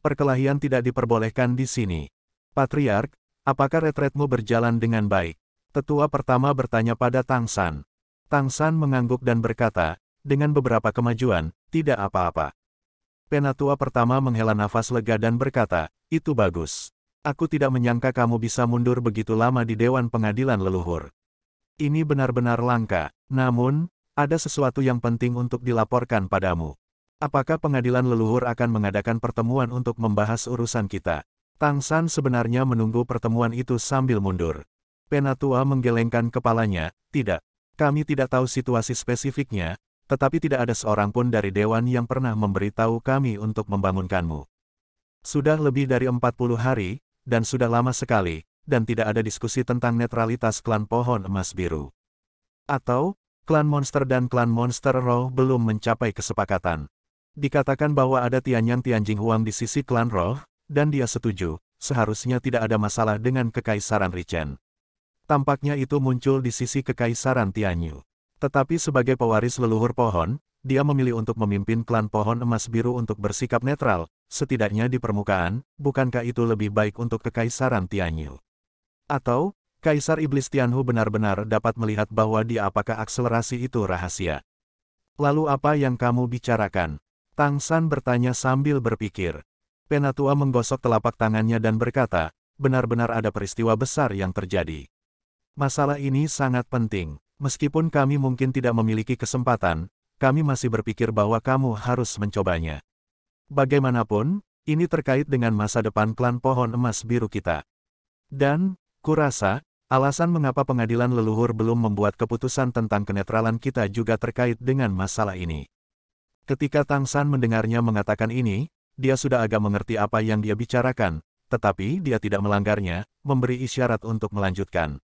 Perkelahian tidak diperbolehkan di sini. Patriark, apakah retretmu berjalan dengan baik? Tetua pertama bertanya pada Tang San. Tang San mengangguk dan berkata, dengan beberapa kemajuan, tidak apa-apa. Penatua pertama menghela nafas lega dan berkata, itu bagus. Aku tidak menyangka kamu bisa mundur begitu lama di Dewan Pengadilan Leluhur. Ini benar-benar langka, namun, ada sesuatu yang penting untuk dilaporkan padamu. Apakah pengadilan leluhur akan mengadakan pertemuan untuk membahas urusan kita? Tang San sebenarnya menunggu pertemuan itu sambil mundur. Penatua menggelengkan kepalanya, tidak. Kami tidak tahu situasi spesifiknya, tetapi tidak ada seorang pun dari dewan yang pernah memberitahu kami untuk membangunkanmu. Sudah lebih dari 40 hari, dan sudah lama sekali, dan tidak ada diskusi tentang netralitas klan Pohon Emas Biru. Atau, klan monster dan klan monster roh belum mencapai kesepakatan. Dikatakan bahwa ada Tianyang Tianjing Huang di sisi klan roh, dan dia setuju, seharusnya tidak ada masalah dengan Kekaisaran Richen. Tampaknya itu muncul di sisi Kekaisaran Tianyu. Tetapi sebagai pewaris leluhur pohon, dia memilih untuk memimpin klan Pohon Emas Biru untuk bersikap netral, setidaknya di permukaan, bukankah itu lebih baik untuk Kekaisaran Tianyu? Atau, Kaisar Iblis Tianhu benar-benar dapat melihat bahwa apakah akselerasi itu rahasia? Lalu apa yang kamu bicarakan? Tang San bertanya sambil berpikir. Penatua menggosok telapak tangannya dan berkata, benar-benar ada peristiwa besar yang terjadi. Masalah ini sangat penting. Meskipun kami mungkin tidak memiliki kesempatan, kami masih berpikir bahwa kamu harus mencobanya. Bagaimanapun, ini terkait dengan masa depan klan Pohon Emas Biru kita. Dan, kurasa, alasan mengapa pengadilan leluhur belum membuat keputusan tentang kenetralan kita juga terkait dengan masalah ini. Ketika Tang San mendengarnya mengatakan ini, dia sudah agak mengerti apa yang dia bicarakan, tetapi dia tidak melanggarnya, memberi isyarat untuk melanjutkan.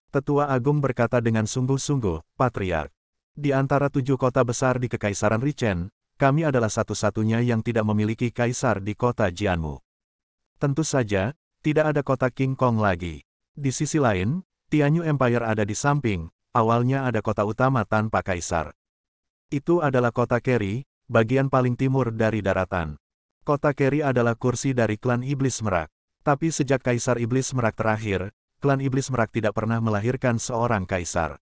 Tetua Agung berkata dengan sungguh-sungguh, Patriark. Di antara 7 kota besar di Kekaisaran Richen, kami adalah satu-satunya yang tidak memiliki kaisar di kota Jianmu. Tentu saja, tidak ada kota King Kong lagi. Di sisi lain, Tianyu Empire ada di samping, awalnya ada kota utama tanpa kaisar. Itu adalah kota Keri, bagian paling timur dari daratan. Kota Keri adalah kursi dari klan Iblis Merak. Tapi sejak Kaisar Iblis Merak terakhir, klan Iblis Merak tidak pernah melahirkan seorang kaisar.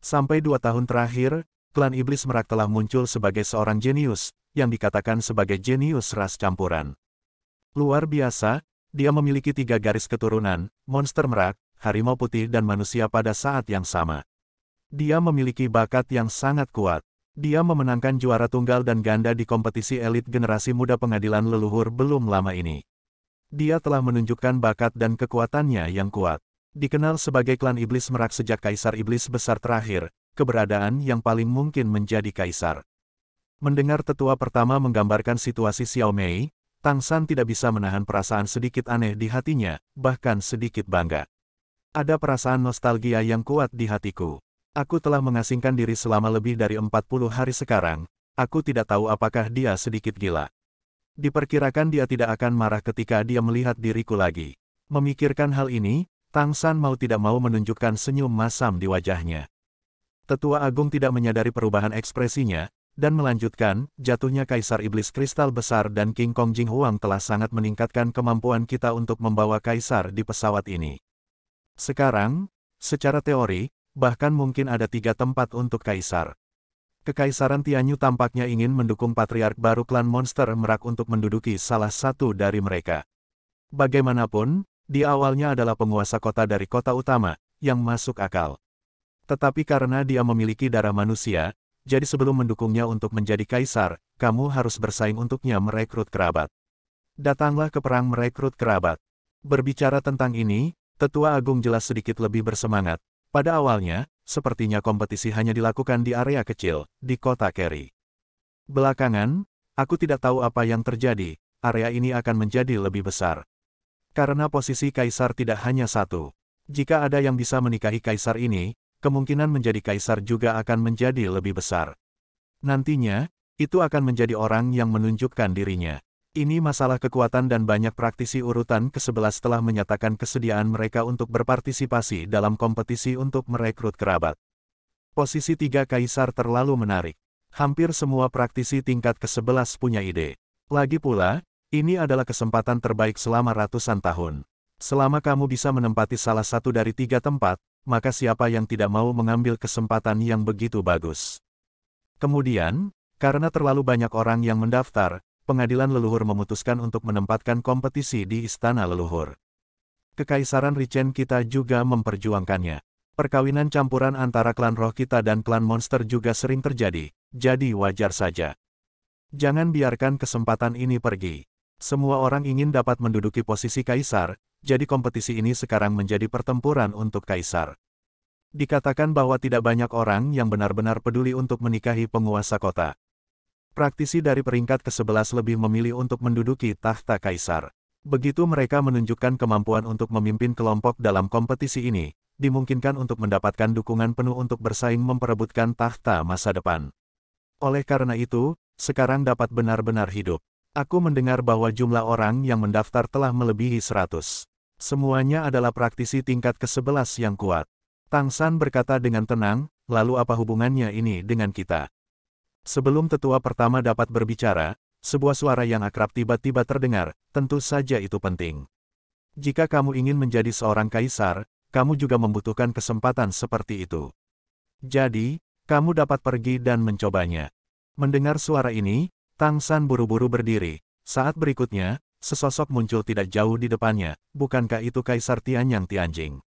Sampai 2 tahun terakhir, klan Iblis Merak telah muncul sebagai seorang jenius, yang dikatakan sebagai jenius ras campuran. Luar biasa, dia memiliki 3 garis keturunan, monster merak, harimau putih dan manusia pada saat yang sama. Dia memiliki bakat yang sangat kuat. Dia memenangkan juara tunggal dan ganda di kompetisi elit generasi muda pengadilan leluhur belum lama ini. Dia telah menunjukkan bakat dan kekuatannya yang kuat. Dikenal sebagai klan Iblis Merak sejak Kaisar Iblis Besar terakhir, keberadaan yang paling mungkin menjadi kaisar. Mendengar tetua pertama menggambarkan situasi Xiao Mei, Tang San tidak bisa menahan perasaan sedikit aneh di hatinya, bahkan sedikit bangga. Ada perasaan nostalgia yang kuat di hatiku. Aku telah mengasingkan diri selama lebih dari 40 hari sekarang, aku tidak tahu apakah dia sedikit gila. Diperkirakan dia tidak akan marah ketika dia melihat diriku lagi. Memikirkan hal ini, Tang San mau tidak mau menunjukkan senyum masam di wajahnya. Tetua Agung tidak menyadari perubahan ekspresinya, dan melanjutkan, jatuhnya Kaisar Iblis Kristal Besar dan King Kong Jing Huang telah sangat meningkatkan kemampuan kita untuk membawa kaisar di pesawat ini. Sekarang, secara teori, bahkan mungkin ada 3 tempat untuk kaisar. Kekaisaran Tianyu tampaknya ingin mendukung patriark baru klan monster merak untuk menduduki salah satu dari mereka. Bagaimanapun, dia awalnya adalah penguasa kota dari kota utama, yang masuk akal. Tetapi karena dia memiliki darah manusia, jadi sebelum mendukungnya untuk menjadi kaisar, kamu harus bersaing untuknya merekrut kerabat. Datanglah ke perang merekrut kerabat. Berbicara tentang ini, Tetua Agung jelas sedikit lebih bersemangat. Pada awalnya, sepertinya kompetisi hanya dilakukan di area kecil, di kota Kerry. Belakangan, aku tidak tahu apa yang terjadi, area ini akan menjadi lebih besar. Karena posisi kaisar tidak hanya satu. Jika ada yang bisa menikahi kaisar ini, kemungkinan menjadi kaisar juga akan menjadi lebih besar. Nantinya, itu akan menjadi orang yang menunjukkan dirinya. Ini masalah kekuatan dan banyak praktisi urutan ke-11 telah menyatakan kesediaan mereka untuk berpartisipasi dalam kompetisi untuk merekrut kerabat. Posisi 3 kaisar terlalu menarik. Hampir semua praktisi tingkat ke-11 punya ide. Lagi pula, ini adalah kesempatan terbaik selama ratusan tahun. Selama kamu bisa menempati salah satu dari 3 tempat, maka siapa yang tidak mau mengambil kesempatan yang begitu bagus. Kemudian, karena terlalu banyak orang yang mendaftar, pengadilan leluhur memutuskan untuk menempatkan kompetisi di Istana Leluhur. Kekaisaran Richen kita juga memperjuangkannya. Perkawinan campuran antara klan roh kita dan klan monster juga sering terjadi, jadi wajar saja. Jangan biarkan kesempatan ini pergi. Semua orang ingin dapat menduduki posisi kaisar, jadi kompetisi ini sekarang menjadi pertempuran untuk kaisar. Dikatakan bahwa tidak banyak orang yang benar-benar peduli untuk menikahi penguasa kota. Praktisi dari peringkat ke-11 lebih memilih untuk menduduki tahta kaisar. Begitu mereka menunjukkan kemampuan untuk memimpin kelompok dalam kompetisi ini, dimungkinkan untuk mendapatkan dukungan penuh untuk bersaing memperebutkan tahta masa depan. Oleh karena itu, sekarang dapat benar-benar hidup. Aku mendengar bahwa jumlah orang yang mendaftar telah melebihi 100. Semuanya adalah praktisi tingkat ke-11 yang kuat. Tang San berkata dengan tenang, lalu apa hubungannya ini dengan kita? Sebelum tetua pertama dapat berbicara, sebuah suara yang akrab tiba-tiba terdengar, tentu saja itu penting. Jika kamu ingin menjadi seorang kaisar, kamu juga membutuhkan kesempatan seperti itu. Jadi, kamu dapat pergi dan mencobanya. Mendengar suara ini, Tang San buru-buru berdiri. Saat berikutnya, sesosok muncul tidak jauh di depannya. Bukankah itu Kaisar Tianyang Tianjing?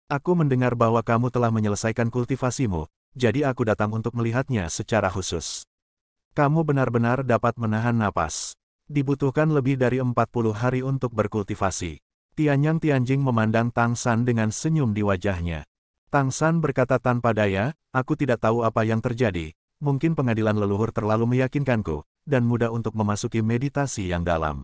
Aku mendengar bahwa kamu telah menyelesaikan kultivasimu, jadi aku datang untuk melihatnya secara khusus. Kamu benar-benar dapat menahan napas. Dibutuhkan lebih dari 40 hari untuk berkultivasi. Tianyang Tianjing memandang Tang San dengan senyum di wajahnya. Tang San berkata tanpa daya, aku tidak tahu apa yang terjadi. Mungkin pengadilan leluhur terlalu meyakinkanku, dan mudah untuk memasuki meditasi yang dalam.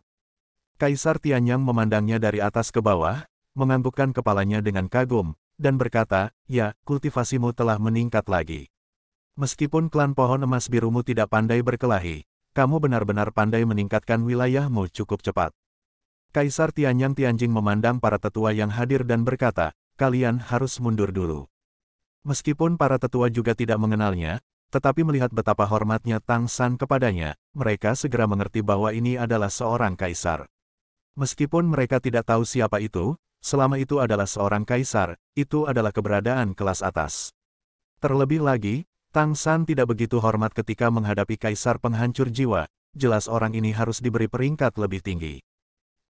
Kaisar Tianyang memandangnya dari atas ke bawah, menganggukkan kepalanya dengan kagum, dan berkata, ya, kultivasimu telah meningkat lagi. Meskipun klan pohon emas birumu tidak pandai berkelahi, kamu benar-benar pandai meningkatkan wilayahmu cukup cepat. Kaisar Tianyang Tianjing memandang para tetua yang hadir dan berkata, kalian harus mundur dulu. Meskipun para tetua juga tidak mengenalnya, tetapi melihat betapa hormatnya Tang San kepadanya, mereka segera mengerti bahwa ini adalah seorang kaisar. Meskipun mereka tidak tahu siapa itu, selama itu adalah seorang kaisar, itu adalah keberadaan kelas atas. Terlebih lagi, Tang San tidak begitu hormat ketika menghadapi kaisar penghancur jiwa, jelas orang ini harus diberi peringkat lebih tinggi.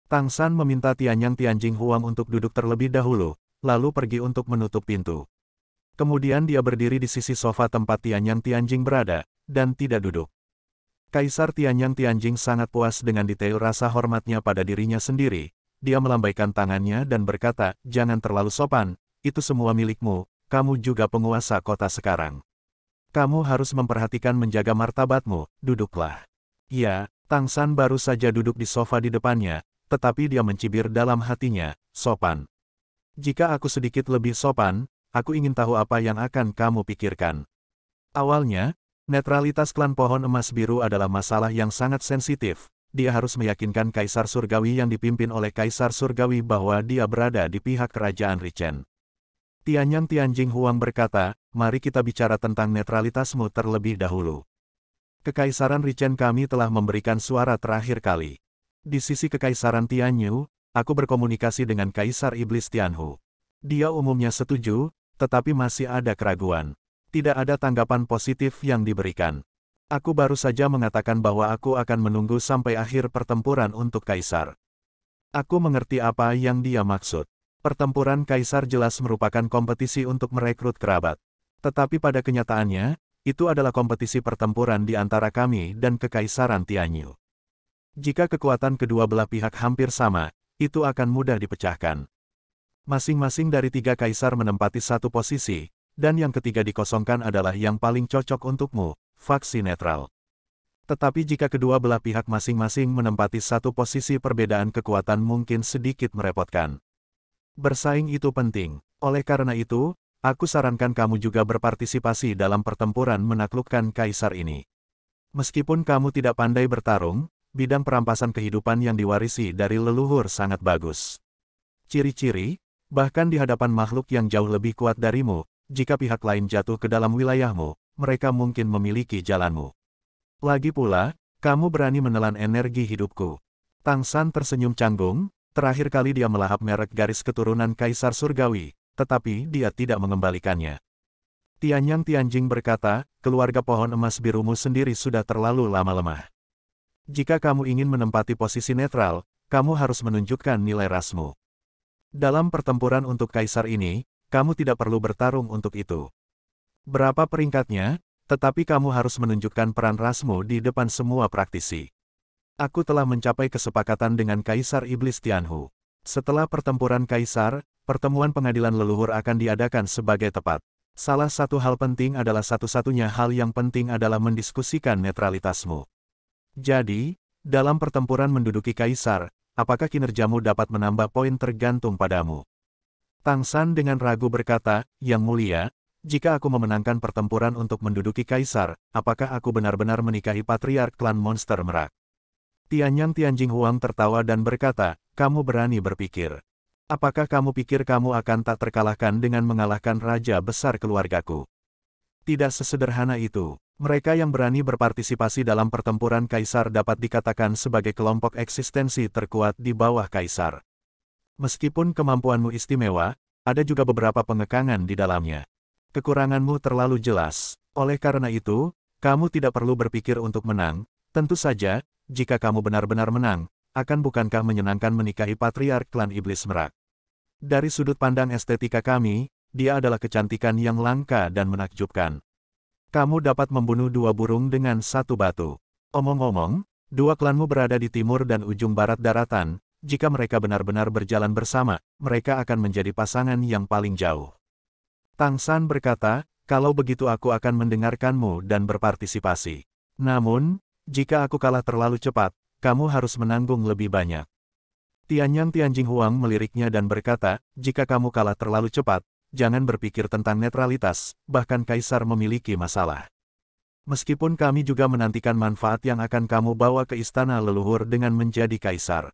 Tang San meminta Tianyang Tianjing Huang untuk duduk terlebih dahulu, lalu pergi untuk menutup pintu. Kemudian dia berdiri di sisi sofa tempat Tianyang Tianjing berada, dan tidak duduk. Kaisar Tianyang Tianjing sangat puas dengan detail rasa hormatnya pada dirinya sendiri. Dia melambaikan tangannya dan berkata, jangan terlalu sopan, itu semua milikmu, kamu juga penguasa kota sekarang. Kamu harus memperhatikan menjaga martabatmu, duduklah. Ya, Tang San baru saja duduk di sofa di depannya, tetapi dia mencibir dalam hatinya, sopan. Jika aku sedikit lebih sopan, aku ingin tahu apa yang akan kamu pikirkan. Awalnya, netralitas klan pohon emas biru adalah masalah yang sangat sensitif. Dia harus meyakinkan Kaisar Surgawi yang dipimpin oleh Kaisar Surgawi bahwa dia berada di pihak Kerajaan Richen. Tianyang Tianjing Huang berkata, mari kita bicara tentang netralitasmu terlebih dahulu. Kekaisaran Richen kami telah memberikan suara terakhir kali. Di sisi Kekaisaran Tianyu, aku berkomunikasi dengan Kaisar Iblis Tianhu. Dia umumnya setuju, tetapi masih ada keraguan. Tidak ada tanggapan positif yang diberikan. Aku baru saja mengatakan bahwa aku akan menunggu sampai akhir pertempuran untuk Kaisar. Aku mengerti apa yang dia maksud. Pertempuran kaisar jelas merupakan kompetisi untuk merekrut kerabat. Tetapi pada kenyataannya, itu adalah kompetisi pertempuran di antara kami dan Kekaisaran Tianyu. Jika kekuatan kedua belah pihak hampir sama, itu akan mudah dipecahkan. Masing-masing dari tiga kaisar menempati satu posisi, dan yang ketiga dikosongkan adalah yang paling cocok untukmu, faksi netral. Tetapi jika kedua belah pihak masing-masing menempati satu posisi, perbedaan kekuatan mungkin sedikit merepotkan. Bersaing itu penting, oleh karena itu, aku sarankan kamu juga berpartisipasi dalam pertempuran menaklukkan kaisar ini. Meskipun kamu tidak pandai bertarung, bidang perampasan kehidupan yang diwarisi dari leluhur sangat bagus. Ciri-ciri, bahkan di hadapan makhluk yang jauh lebih kuat darimu, jika pihak lain jatuh ke dalam wilayahmu, mereka mungkin memiliki jalanmu. Lagi pula, kamu berani menelan energi hidupku. Tang San tersenyum canggung, terakhir kali dia melahap merek garis keturunan Kaisar Surgawi, tetapi dia tidak mengembalikannya. Tianyang Tianjing berkata, keluarga pohon emas birumu sendiri sudah terlalu lama lemah. Jika kamu ingin menempati posisi netral, kamu harus menunjukkan nilai rasmu. Dalam pertempuran untuk kaisar ini, kamu tidak perlu bertarung untuk itu. Berapa peringkatnya? Tetapi kamu harus menunjukkan peran rasmu di depan semua praktisi. Aku telah mencapai kesepakatan dengan Kaisar Iblis Tianhu. Setelah pertempuran kaisar, pertemuan pengadilan leluhur akan diadakan sebagai tepat. Salah satu hal penting adalah satu-satunya hal yang penting adalah mendiskusikan netralitasmu. Jadi, dalam pertempuran menduduki kaisar, apakah kinerjamu dapat menambah poin tergantung padamu. Tang San dengan ragu berkata, Yang Mulia, jika aku memenangkan pertempuran untuk menduduki kaisar, apakah aku benar-benar menikahi patriark klan monster merak? Tianyang Tianjing Huang tertawa dan berkata, kamu berani berpikir. Apakah kamu pikir kamu akan tak terkalahkan dengan mengalahkan raja besar keluargaku? Tidak sesederhana itu. Mereka yang berani berpartisipasi dalam pertempuran kaisar dapat dikatakan sebagai kelompok eksistensi terkuat di bawah kaisar. Meskipun kemampuanmu istimewa, ada juga beberapa pengekangan di dalamnya. Kekuranganmu terlalu jelas. Oleh karena itu, kamu tidak perlu berpikir untuk menang. Tentu saja, jika kamu benar-benar menang, bukankah menyenangkan menikahi patriark klan iblis merak? Dari sudut pandang estetika kami, dia adalah kecantikan yang langka dan menakjubkan. Kamu dapat membunuh dua burung dengan satu batu. Omong-omong, dua klanmu berada di timur dan ujung barat daratan. Jika mereka benar-benar berjalan bersama, mereka akan menjadi pasangan yang paling jauh. Tang San berkata, kalau begitu aku akan mendengarkanmu dan berpartisipasi. Namun, jika aku kalah terlalu cepat, kamu harus menanggung lebih banyak. Tianyang Tianjing Huang meliriknya dan berkata, jika kamu kalah terlalu cepat, jangan berpikir tentang netralitas, bahkan kaisar memiliki masalah. Meskipun kami juga menantikan manfaat yang akan kamu bawa ke istana leluhur dengan menjadi kaisar.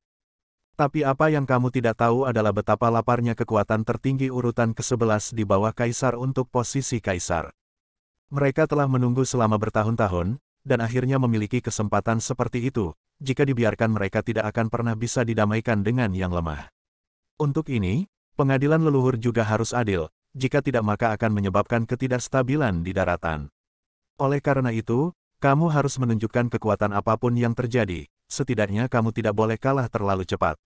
Tapi apa yang kamu tidak tahu adalah betapa laparnya kekuatan tertinggi urutan ke-11 di bawah kaisar untuk posisi kaisar. Mereka telah menunggu selama bertahun-tahun, dan akhirnya memiliki kesempatan seperti itu. Jika dibiarkan mereka tidak akan pernah bisa didamaikan dengan yang lemah. Untuk ini, pengadilan leluhur juga harus adil, jika tidak maka akan menyebabkan ketidakstabilan di daratan. Oleh karena itu, kamu harus menunjukkan kekuatan apapun yang terjadi, setidaknya kamu tidak boleh kalah terlalu cepat.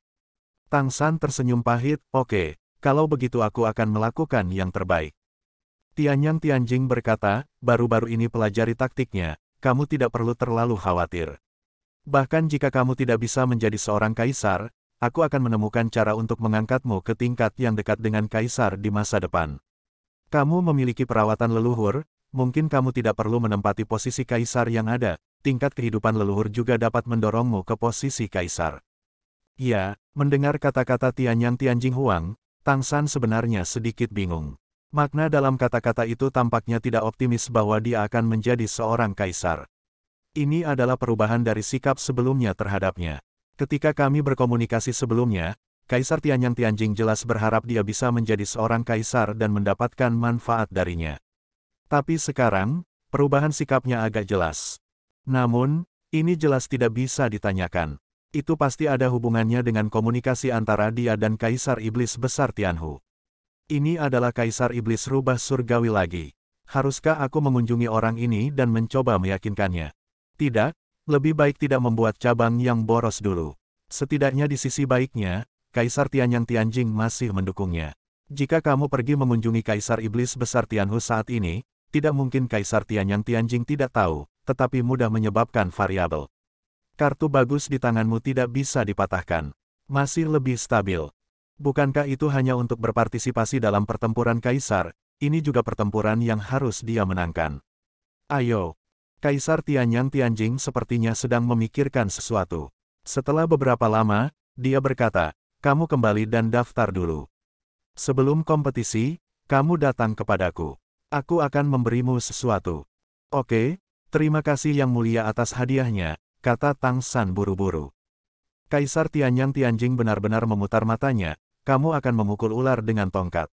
Tang San tersenyum pahit, oke, kalau begitu aku akan melakukan yang terbaik. Tianyang Tianjing berkata, baru-baru ini pelajari taktiknya, kamu tidak perlu terlalu khawatir. Bahkan jika kamu tidak bisa menjadi seorang kaisar, aku akan menemukan cara untuk mengangkatmu ke tingkat yang dekat dengan kaisar di masa depan. Kamu memiliki perawatan leluhur, mungkin kamu tidak perlu menempati posisi kaisar yang ada, tingkat kehidupan leluhur juga dapat mendorongmu ke posisi kaisar. Ya, mendengar kata-kata Tianyang Tianjing Huang, Tang San sebenarnya sedikit bingung. Makna dalam kata-kata itu tampaknya tidak optimis bahwa dia akan menjadi seorang kaisar. Ini adalah perubahan dari sikap sebelumnya terhadapnya. Ketika kami berkomunikasi sebelumnya, Kaisar Tianyang Tianjing jelas berharap dia bisa menjadi seorang kaisar dan mendapatkan manfaat darinya. Tapi sekarang, perubahan sikapnya agak jelas. Namun, ini jelas tidak bisa ditanyakan. Itu pasti ada hubungannya dengan komunikasi antara dia dan Kaisar Iblis Besar Tianhu. Ini adalah Kaisar Iblis Rubah Surgawi lagi. Haruskah aku mengunjungi orang ini dan mencoba meyakinkannya? Tidak, lebih baik tidak membuat cabang yang boros dulu. Setidaknya di sisi baiknya, Kaisar Tianyang Tianjing masih mendukungnya. Jika kamu pergi mengunjungi Kaisar Iblis Besar Tianhu saat ini, tidak mungkin Kaisar Tianyang Tianjing tidak tahu, tetapi mudah menyebabkan variabel. Kartu bagus di tanganmu tidak bisa dipatahkan. Masih lebih stabil. Bukankah itu hanya untuk berpartisipasi dalam pertempuran Kaisar? Ini juga pertempuran yang harus dia menangkan. Ayo. Kaisar Tianyang Tianjing sepertinya sedang memikirkan sesuatu. Setelah beberapa lama, dia berkata, kamu kembali dan daftar dulu. Sebelum kompetisi, kamu datang kepadaku. Aku akan memberimu sesuatu. Oke, terima kasih Yang Mulia atas hadiahnya, kata Tang San buru-buru. Kaisar Tianyang Tianjing benar-benar memutar matanya, kamu akan memukul ular dengan tongkat.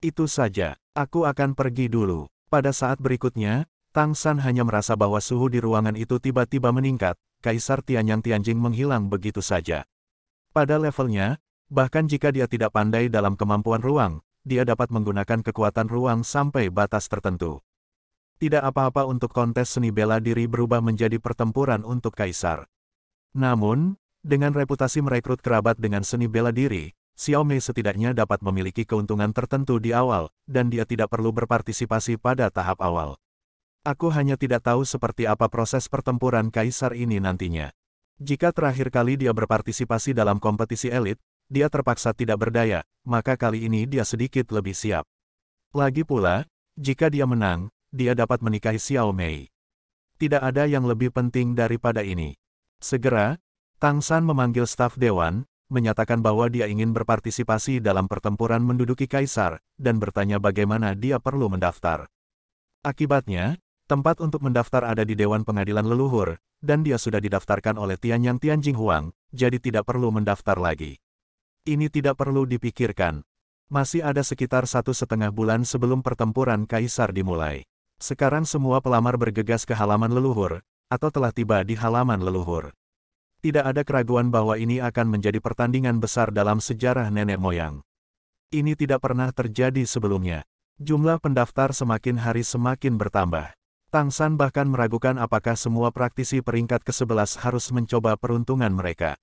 Itu saja, aku akan pergi dulu. Pada saat berikutnya, Tang San hanya merasa bahwa suhu di ruangan itu tiba-tiba meningkat, Kaisar Tianyang Tianjing menghilang begitu saja. Pada levelnya, bahkan jika dia tidak pandai dalam kemampuan ruang, dia dapat menggunakan kekuatan ruang sampai batas tertentu. Tidak apa-apa untuk kontes seni bela diri berubah menjadi pertempuran untuk Kaisar. Namun, dengan reputasi merekrut kerabat dengan seni bela diri, Xiao Mei setidaknya dapat memiliki keuntungan tertentu di awal, dan dia tidak perlu berpartisipasi pada tahap awal. Aku hanya tidak tahu seperti apa proses pertempuran Kaisar ini nantinya. Jika terakhir kali dia berpartisipasi dalam kompetisi elit, dia terpaksa tidak berdaya, maka kali ini dia sedikit lebih siap. Lagi pula, jika dia menang, dia dapat menikahi Xiao Mei. Tidak ada yang lebih penting daripada ini. Segera, Tang San memanggil staf dewan, menyatakan bahwa dia ingin berpartisipasi dalam pertempuran menduduki Kaisar, dan bertanya bagaimana dia perlu mendaftar. Akibatnya, tempat untuk mendaftar ada di Dewan Pengadilan Leluhur, dan dia sudah didaftarkan oleh Tianyang Tianjing Huang, jadi tidak perlu mendaftar lagi. Ini tidak perlu dipikirkan. Masih ada sekitar 1,5 bulan sebelum pertempuran Kaisar dimulai. Sekarang semua pelamar bergegas ke halaman leluhur, atau telah tiba di halaman leluhur. Tidak ada keraguan bahwa ini akan menjadi pertandingan besar dalam sejarah nenek moyang. Ini tidak pernah terjadi sebelumnya. Jumlah pendaftar semakin hari semakin bertambah. Tang San bahkan meragukan apakah semua praktisi peringkat ke-11 harus mencoba peruntungan mereka.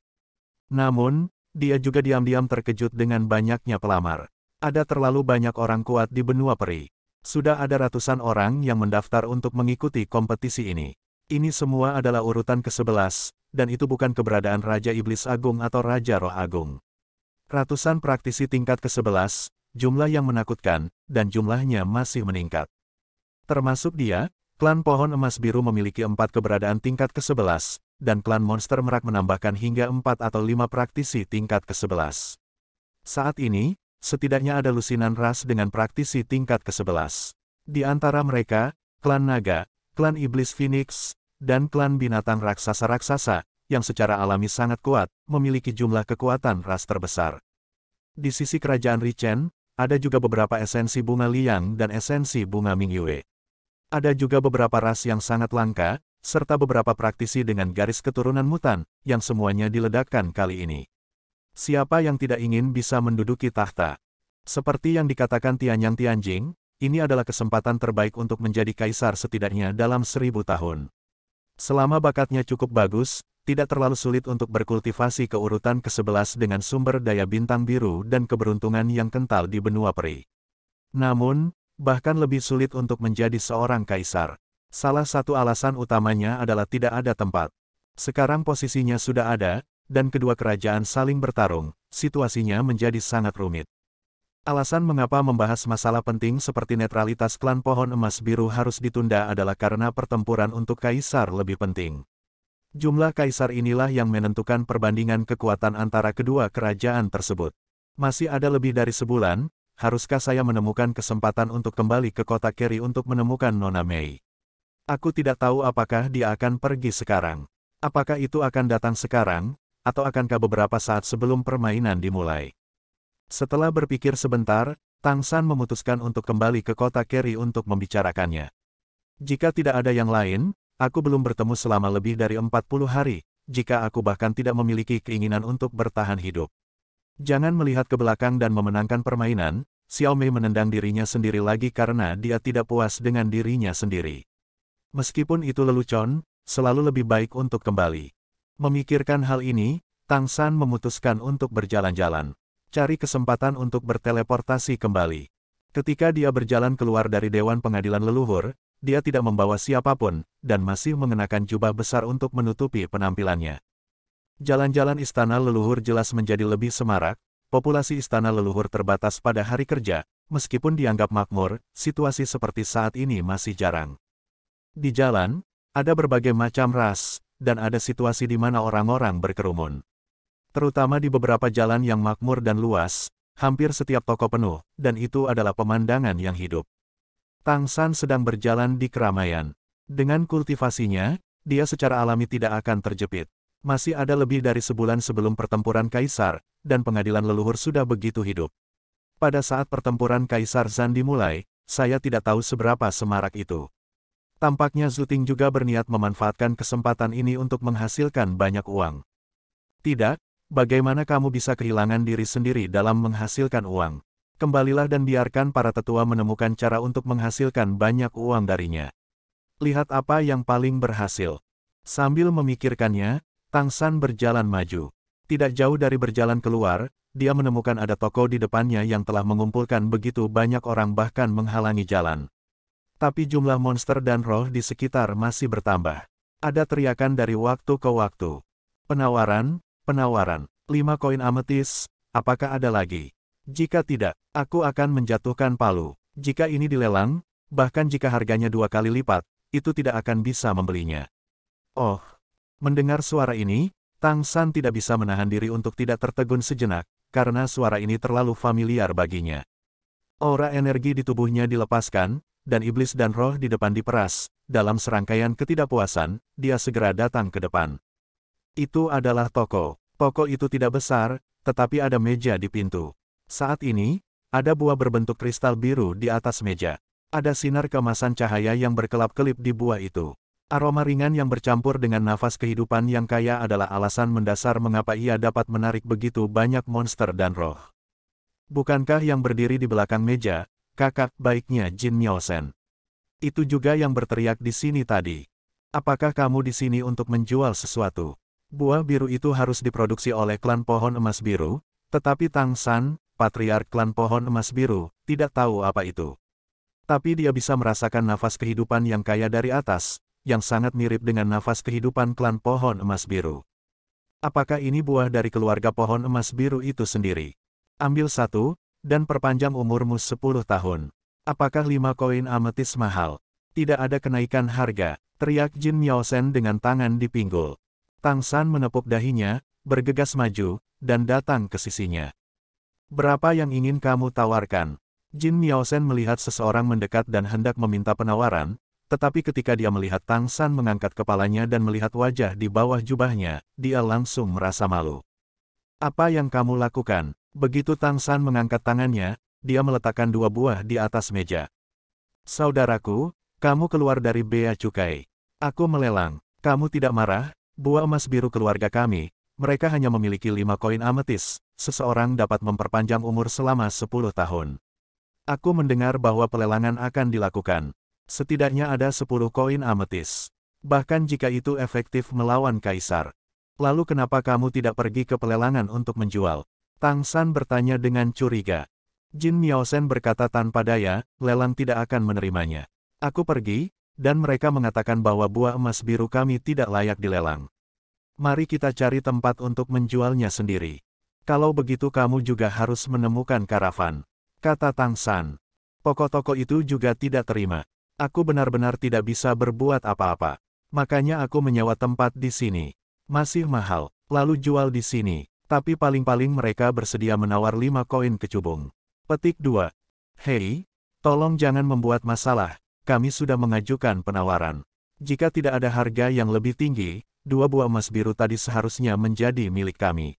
Namun, dia juga diam-diam terkejut dengan banyaknya pelamar. Ada terlalu banyak orang kuat di benua peri. Sudah ada ratusan orang yang mendaftar untuk mengikuti kompetisi ini. Ini semua adalah urutan ke-11, dan itu bukan keberadaan Raja Iblis Agung atau Raja Roh Agung. Ratusan praktisi tingkat ke-11, jumlah yang menakutkan, dan jumlahnya masih meningkat. Termasuk dia, klan Pohon Emas Biru memiliki 4 keberadaan tingkat ke-11, dan klan Monster Merak menambahkan hingga 4 atau 5 praktisi tingkat ke-11. Saat ini, setidaknya ada lusinan ras dengan praktisi tingkat ke-11. Di antara mereka, klan Naga, klan Iblis Phoenix, dan klan Binatang Raksasa-Raksasa, yang secara alami sangat kuat, memiliki jumlah kekuatan ras terbesar. Di sisi kerajaan Richen, ada juga beberapa esensi bunga Liang dan esensi bunga Mingyue. Ada juga beberapa ras yang sangat langka, serta beberapa praktisi dengan garis keturunan mutan, yang semuanya diledakkan kali ini. Siapa yang tidak ingin bisa menduduki tahta? Seperti yang dikatakan Tianyang Tianjing, ini adalah kesempatan terbaik untuk menjadi kaisar setidaknya dalam 1000 tahun. Selama bakatnya cukup bagus, tidak terlalu sulit untuk berkultivasi ke urutan ke-11 dengan sumber daya bintang biru dan keberuntungan yang kental di benua peri. Namun, bahkan lebih sulit untuk menjadi seorang kaisar. Salah satu alasan utamanya adalah tidak ada tempat. Sekarang posisinya sudah ada, dan kedua kerajaan saling bertarung, situasinya menjadi sangat rumit. Alasan mengapa membahas masalah penting seperti netralitas klan Pohon Emas Biru harus ditunda adalah karena pertempuran untuk kaisar lebih penting. Jumlah kaisar inilah yang menentukan perbandingan kekuatan antara kedua kerajaan tersebut. Masih ada lebih dari sebulan. Haruskah saya menemukan kesempatan untuk kembali ke kota Kerry untuk menemukan Nona Mei? Aku tidak tahu apakah dia akan pergi sekarang. Apakah itu akan datang sekarang, atau akankah beberapa saat sebelum permainan dimulai? Setelah berpikir sebentar, Tang San memutuskan untuk kembali ke kota Kerry untuk membicarakannya. Jika tidak ada yang lain, aku belum bertemu selama lebih dari 40 hari, jika aku bahkan tidak memiliki keinginan untuk bertahan hidup. Jangan melihat ke belakang dan memenangkan permainan, Xiao Mei menendang dirinya sendiri lagi karena dia tidak puas dengan dirinya sendiri. Meskipun itu lelucon, selalu lebih baik untuk kembali. Memikirkan hal ini, Tang San memutuskan untuk berjalan-jalan. Cari kesempatan untuk berteleportasi kembali. Ketika dia berjalan keluar dari Dewan Pengadilan Leluhur, dia tidak membawa siapapun, dan masih mengenakan jubah besar untuk menutupi penampilannya. Jalan-jalan istana leluhur jelas menjadi lebih semarak, populasi istana leluhur terbatas pada hari kerja, meskipun dianggap makmur, situasi seperti saat ini masih jarang. Di jalan, ada berbagai macam ras, dan ada situasi di mana orang-orang berkerumun. Terutama di beberapa jalan yang makmur dan luas, hampir setiap toko penuh, dan itu adalah pemandangan yang hidup. Tang San sedang berjalan di keramaian. Dengan kultivasinya, dia secara alami tidak akan terjepit. Masih ada lebih dari sebulan sebelum pertempuran Kaisar, dan pengadilan leluhur sudah begitu hidup. Pada saat pertempuran Kaisar Zan dimulai, saya tidak tahu seberapa semarak itu. Tampaknya Zhu Ting juga berniat memanfaatkan kesempatan ini untuk menghasilkan banyak uang. Tidak, bagaimana kamu bisa kehilangan diri sendiri dalam menghasilkan uang? Kembalilah dan biarkan para tetua menemukan cara untuk menghasilkan banyak uang darinya. Lihat apa yang paling berhasil. Sambil memikirkannya, Tang San berjalan maju. Tidak jauh dari berjalan keluar, dia menemukan ada toko di depannya yang telah mengumpulkan begitu banyak orang bahkan menghalangi jalan. Tapi jumlah monster dan roh di sekitar masih bertambah. Ada teriakan dari waktu ke waktu. Penawaran, 5 koin ametis, apakah ada lagi? Jika tidak, aku akan menjatuhkan palu. Jika ini dilelang, bahkan jika harganya 2 kali lipat, itu tidak akan bisa membelinya. Oh, mendengar suara ini, Tang San tidak bisa menahan diri untuk tidak tertegun sejenak, karena suara ini terlalu familiar baginya. Aura energi di tubuhnya dilepaskan, dan iblis dan roh di depan diperas. Dalam serangkaian ketidakpuasan, dia segera datang ke depan. Itu adalah toko. Toko itu tidak besar, tetapi ada meja di pintu. Saat ini, ada buah berbentuk kristal biru di atas meja. Ada sinar keemasan cahaya yang berkelap-kelip di buah itu. Aroma ringan yang bercampur dengan nafas kehidupan yang kaya adalah alasan mendasar mengapa ia dapat menarik begitu banyak monster dan roh. Bukankah yang berdiri di belakang meja, kakak baiknya Jin Miaosen? Itu juga yang berteriak di sini tadi. Apakah kamu di sini untuk menjual sesuatu? Buah biru itu harus diproduksi oleh klan pohon emas biru, tetapi Tang San, patriark klan pohon emas biru, tidak tahu apa itu. Tapi dia bisa merasakan nafas kehidupan yang kaya dari atas, yang sangat mirip dengan nafas kehidupan klan pohon emas biru. Apakah ini buah dari keluarga pohon emas biru itu sendiri? Ambil satu, dan perpanjang umurmu 10 tahun. Apakah 5 koin ametis mahal? Tidak ada kenaikan harga, teriak Jin Miaosen dengan tangan di pinggul. Tang San menepuk dahinya, bergegas maju, dan datang ke sisinya. Berapa yang ingin kamu tawarkan? Jin Miaosen melihat seseorang mendekat dan hendak meminta penawaran, tetapi ketika dia melihat Tang San mengangkat kepalanya dan melihat wajah di bawah jubahnya, dia langsung merasa malu. Apa yang kamu lakukan? Begitu Tang San mengangkat tangannya, dia meletakkan 2 buah di atas meja. Saudaraku, kamu keluar dari bea cukai. Aku melelang. Kamu tidak marah? Buah emas biru keluarga kami, mereka hanya memiliki 5 koin ametis, seseorang dapat memperpanjang umur selama 10 tahun. Aku mendengar bahwa pelelangan akan dilakukan. Setidaknya ada 10 koin ametis. Bahkan jika itu efektif melawan Kaisar. Lalu kenapa kamu tidak pergi ke pelelangan untuk menjual? Tang San bertanya dengan curiga. Jin Miaosen berkata tanpa daya, lelang tidak akan menerimanya. Aku pergi, dan mereka mengatakan bahwa buah emas biru kami tidak layak dilelang. Mari kita cari tempat untuk menjualnya sendiri. Kalau begitu kamu juga harus menemukan karavan, kata Tang San. Toko-toko itu juga tidak terima. Aku benar-benar tidak bisa berbuat apa-apa. Makanya aku menyewa tempat di sini. Masih mahal, lalu jual di sini. Tapi paling-paling mereka bersedia menawar 5 koin kecubung. Petik 2. Hei, tolong jangan membuat masalah. Kami sudah mengajukan penawaran. Jika tidak ada harga yang lebih tinggi, 2 buah emas biru tadi seharusnya menjadi milik kami.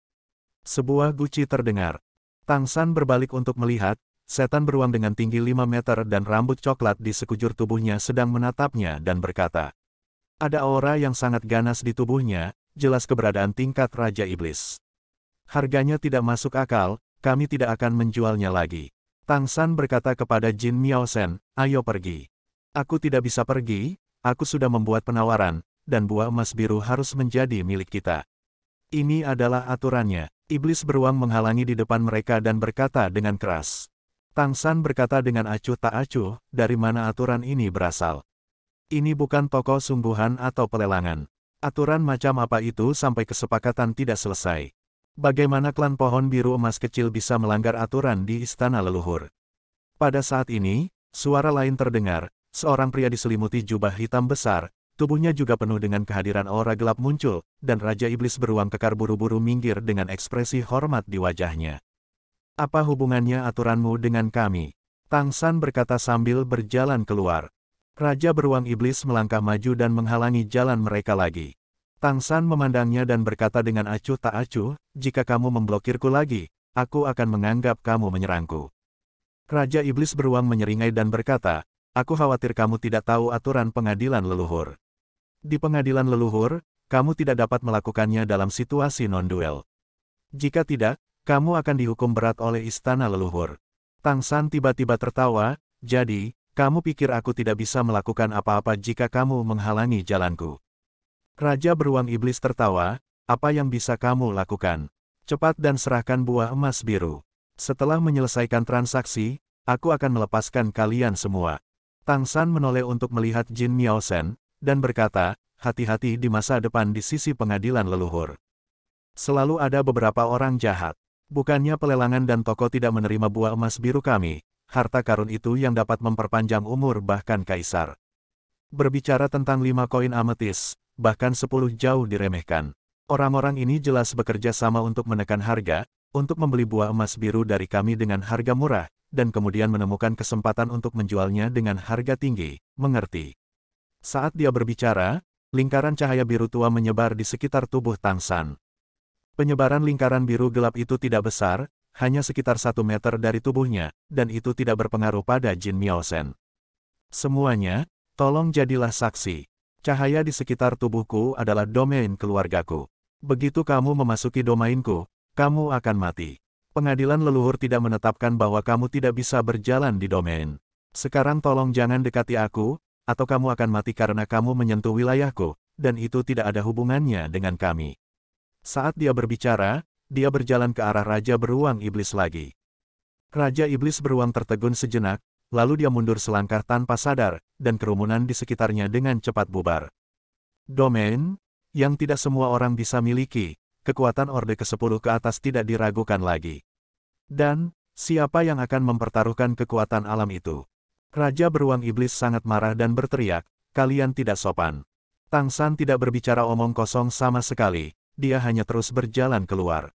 Sebuah guci terdengar. Tang San berbalik untuk melihat, setan beruang dengan tinggi 5 meter dan rambut coklat di sekujur tubuhnya sedang menatapnya dan berkata. Ada aura yang sangat ganas di tubuhnya, jelas keberadaan tingkat Raja Iblis. Harganya tidak masuk akal, kami tidak akan menjualnya lagi. Tang San berkata kepada Jin Miaosen, ayo pergi. Aku tidak bisa pergi, aku sudah membuat penawaran, dan buah emas biru harus menjadi milik kita. Ini adalah aturannya. Iblis beruang menghalangi di depan mereka dan berkata dengan keras. Tang San berkata dengan acuh tak acuh, dari mana aturan ini berasal? Ini bukan toko sungguhan atau pelelangan. Aturan macam apa itu sampai kesepakatan tidak selesai? Bagaimana klan pohon biru emas kecil bisa melanggar aturan di istana leluhur? Pada saat ini, suara lain terdengar, seorang pria diselimuti jubah hitam besar, tubuhnya juga penuh dengan kehadiran aura gelap muncul, dan Raja Iblis beruang kekar buru-buru minggir dengan ekspresi hormat di wajahnya. Apa hubungannya aturanmu dengan kami? Tang San berkata sambil berjalan keluar. Raja beruang iblis melangkah maju dan menghalangi jalan mereka lagi. Tang San memandangnya dan berkata dengan acuh tak acuh, jika kamu memblokirku lagi, aku akan menganggap kamu menyerangku. Raja Iblis beruang menyeringai dan berkata, aku khawatir kamu tidak tahu aturan pengadilan leluhur. Di pengadilan leluhur, kamu tidak dapat melakukannya dalam situasi non-duel. Jika tidak, kamu akan dihukum berat oleh istana leluhur. Tang San tiba-tiba tertawa, jadi, kamu pikir aku tidak bisa melakukan apa-apa jika kamu menghalangi jalanku. Raja beruang iblis tertawa, apa yang bisa kamu lakukan? Cepat dan serahkan buah emas biru. Setelah menyelesaikan transaksi, aku akan melepaskan kalian semua. Tang San menoleh untuk melihat Jin Miaosen, dan berkata, hati-hati di masa depan di sisi pengadilan leluhur. Selalu ada beberapa orang jahat. Bukannya pelelangan dan toko tidak menerima buah emas biru kami, harta karun itu yang dapat memperpanjang umur bahkan kaisar. Berbicara tentang 5 koin ametis, bahkan 10 jauh diremehkan. Orang-orang ini jelas bekerja sama untuk menekan harga, untuk membeli buah emas biru dari kami dengan harga murah, dan kemudian menemukan kesempatan untuk menjualnya dengan harga tinggi, mengerti? Saat dia berbicara, lingkaran cahaya biru tua menyebar di sekitar tubuh Tang San. Penyebaran lingkaran biru gelap itu tidak besar, hanya sekitar 1 meter dari tubuhnya, dan itu tidak berpengaruh pada Jin Miaosen. Semuanya, tolong jadilah saksi. Cahaya di sekitar tubuhku adalah domain keluargaku. Begitu kamu memasuki domainku, kamu akan mati. Pengadilan leluhur tidak menetapkan bahwa kamu tidak bisa berjalan di domain. Sekarang tolong jangan dekati aku, atau kamu akan mati karena kamu menyentuh wilayahku, dan itu tidak ada hubungannya dengan kami. Saat dia berbicara, dia berjalan ke arah Raja Beruang Iblis lagi. Raja Iblis Beruang tertegun sejenak, lalu dia mundur selangkah tanpa sadar, dan kerumunan di sekitarnya dengan cepat bubar. Domain, yang tidak semua orang bisa miliki, kekuatan Orde ke-10 ke atas tidak diragukan lagi. Dan, siapa yang akan mempertaruhkan kekuatan alam itu? Raja Beruang Iblis sangat marah dan berteriak, kalian tidak sopan. Tang San tidak berbicara omong kosong sama sekali, dia hanya terus berjalan keluar.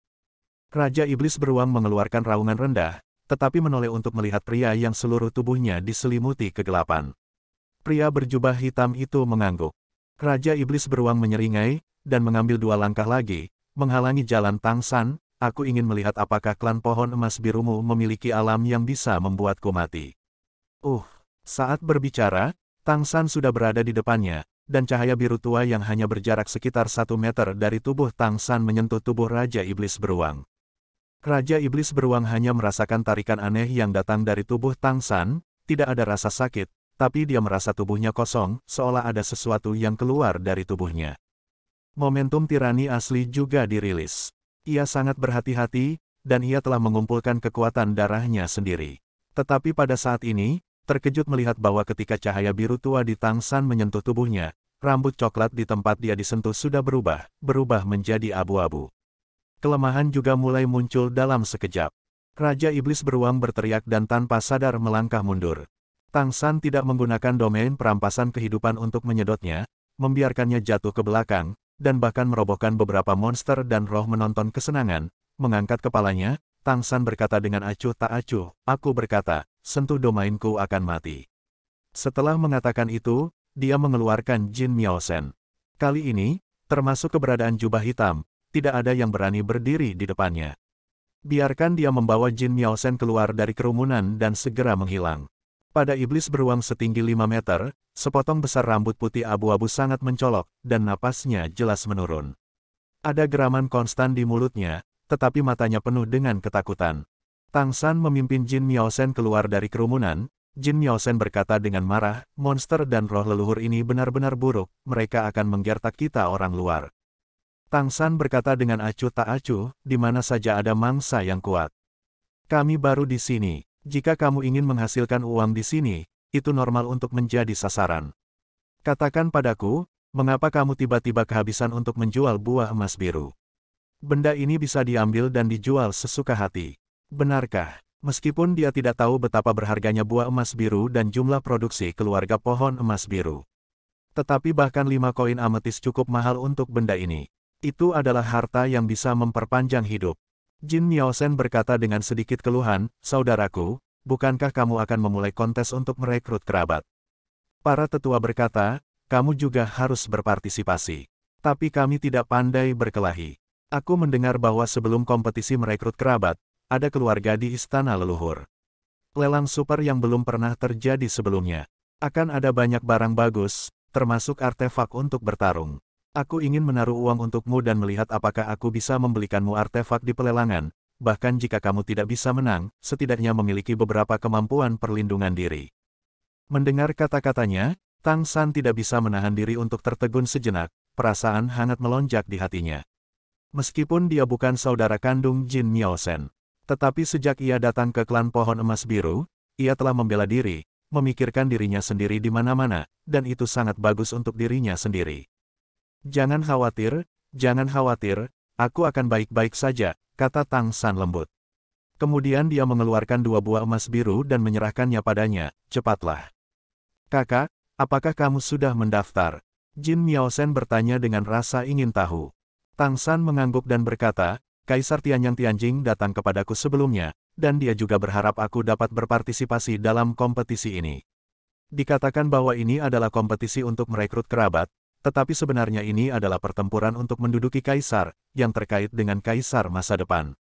Raja Iblis Beruang mengeluarkan raungan rendah, tetapi menoleh untuk melihat pria yang seluruh tubuhnya diselimuti kegelapan. Pria berjubah hitam itu mengangguk. Raja Iblis Beruang menyeringai, dan mengambil 2 langkah lagi, menghalangi jalan Tang San, aku ingin melihat apakah klan pohon emas birumu memiliki alam yang bisa membuatku mati. Saat berbicara, Tang San sudah berada di depannya, dan cahaya biru tua yang hanya berjarak sekitar 1 meter dari tubuh Tang San menyentuh tubuh Raja Iblis Beruang. Raja Iblis Beruang hanya merasakan tarikan aneh yang datang dari tubuh Tang San, tidak ada rasa sakit, tapi dia merasa tubuhnya kosong, seolah ada sesuatu yang keluar dari tubuhnya. Momentum tirani asli juga dirilis. Ia sangat berhati-hati, dan ia telah mengumpulkan kekuatan darahnya sendiri. Tetapi pada saat ini, terkejut melihat bahwa ketika cahaya biru tua di Tang San menyentuh tubuhnya, rambut coklat di tempat dia disentuh sudah berubah menjadi abu-abu. Kelemahan juga mulai muncul dalam sekejap. Raja Iblis Beruang berteriak dan tanpa sadar melangkah mundur. Tang San tidak menggunakan domain perampasan kehidupan untuk menyedotnya, membiarkannya jatuh ke belakang, dan bahkan merobohkan beberapa monster dan roh menonton kesenangan. Mengangkat kepalanya, Tang San berkata dengan acuh tak acuh, aku berkata, sentuh domainku akan mati. Setelah mengatakan itu, dia mengeluarkan Jin Miaosen. Kali ini, termasuk keberadaan jubah hitam, tidak ada yang berani berdiri di depannya. Biarkan dia membawa Jin Miaosen keluar dari kerumunan dan segera menghilang. Pada iblis beruang setinggi 5 meter, sepotong besar rambut putih abu-abu sangat mencolok, dan napasnya jelas menurun. Ada geraman konstan di mulutnya, tetapi matanya penuh dengan ketakutan. Tang San memimpin Jin Miaosen keluar dari kerumunan. Jin Miaosen berkata dengan marah, monster dan roh leluhur ini benar-benar buruk, mereka akan menggertak kita orang luar. Tang San berkata dengan acuh tak acuh, di mana saja ada mangsa yang kuat. Kami baru di sini. Jika kamu ingin menghasilkan uang di sini, itu normal untuk menjadi sasaran. Katakan padaku, mengapa kamu tiba-tiba kehabisan untuk menjual buah emas biru? Benda ini bisa diambil dan dijual sesuka hati. Benarkah? Meskipun dia tidak tahu betapa berharganya buah emas biru dan jumlah produksi keluarga pohon emas biru. Tetapi bahkan 5 koin ametis cukup mahal untuk benda ini. Itu adalah harta yang bisa memperpanjang hidup. Jin Miaosen berkata dengan sedikit keluhan, saudaraku, bukankah kamu akan memulai kontes untuk merekrut kerabat? Para tetua berkata, kamu juga harus berpartisipasi. Tapi kami tidak pandai berkelahi. Aku mendengar bahwa sebelum kompetisi merekrut kerabat, ada keluarga di istana leluhur. Lelang super yang belum pernah terjadi sebelumnya. Akan ada banyak barang bagus, termasuk artefak untuk bertarung. Aku ingin menaruh uang untukmu dan melihat apakah aku bisa membelikanmu artefak di pelelangan, bahkan jika kamu tidak bisa menang, setidaknya memiliki beberapa kemampuan perlindungan diri. Mendengar kata-katanya, Tang San tidak bisa menahan diri untuk tertegun sejenak, perasaan hangat melonjak di hatinya. Meskipun dia bukan saudara kandung Jin Miaosen, tetapi sejak ia datang ke klan pohon emas biru, ia telah membela diri, memikirkan dirinya sendiri di mana-mana, dan itu sangat bagus untuk dirinya sendiri. Jangan khawatir, aku akan baik-baik saja, kata Tang San lembut. Kemudian dia mengeluarkan 2 buah emas biru dan menyerahkannya padanya, cepatlah. Kakak, apakah kamu sudah mendaftar? Jin Miaosen bertanya dengan rasa ingin tahu. Tang San mengangguk dan berkata, Kaisar Tianyang Tianjing datang kepadaku sebelumnya, dan dia juga berharap aku dapat berpartisipasi dalam kompetisi ini. Dikatakan bahwa ini adalah kompetisi untuk merekrut kerabat, tetapi sebenarnya ini adalah pertempuran untuk menduduki kaisar, yang terkait dengan kaisar masa depan.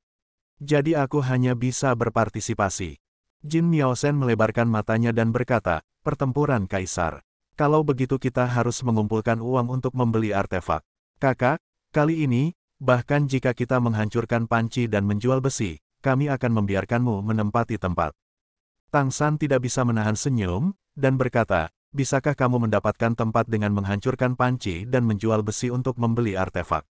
Jadi aku hanya bisa berpartisipasi. Jin Miaosen melebarkan matanya dan berkata, pertempuran kaisar. Kalau begitu kita harus mengumpulkan uang untuk membeli artefak. Kakak, kali ini, bahkan jika kita menghancurkan panci dan menjual besi, kami akan membiarkanmu menempati tempat. Tang San tidak bisa menahan senyum, dan berkata, bisakah kamu mendapatkan tempat dengan menghancurkan panci dan menjual besi untuk membeli artefak?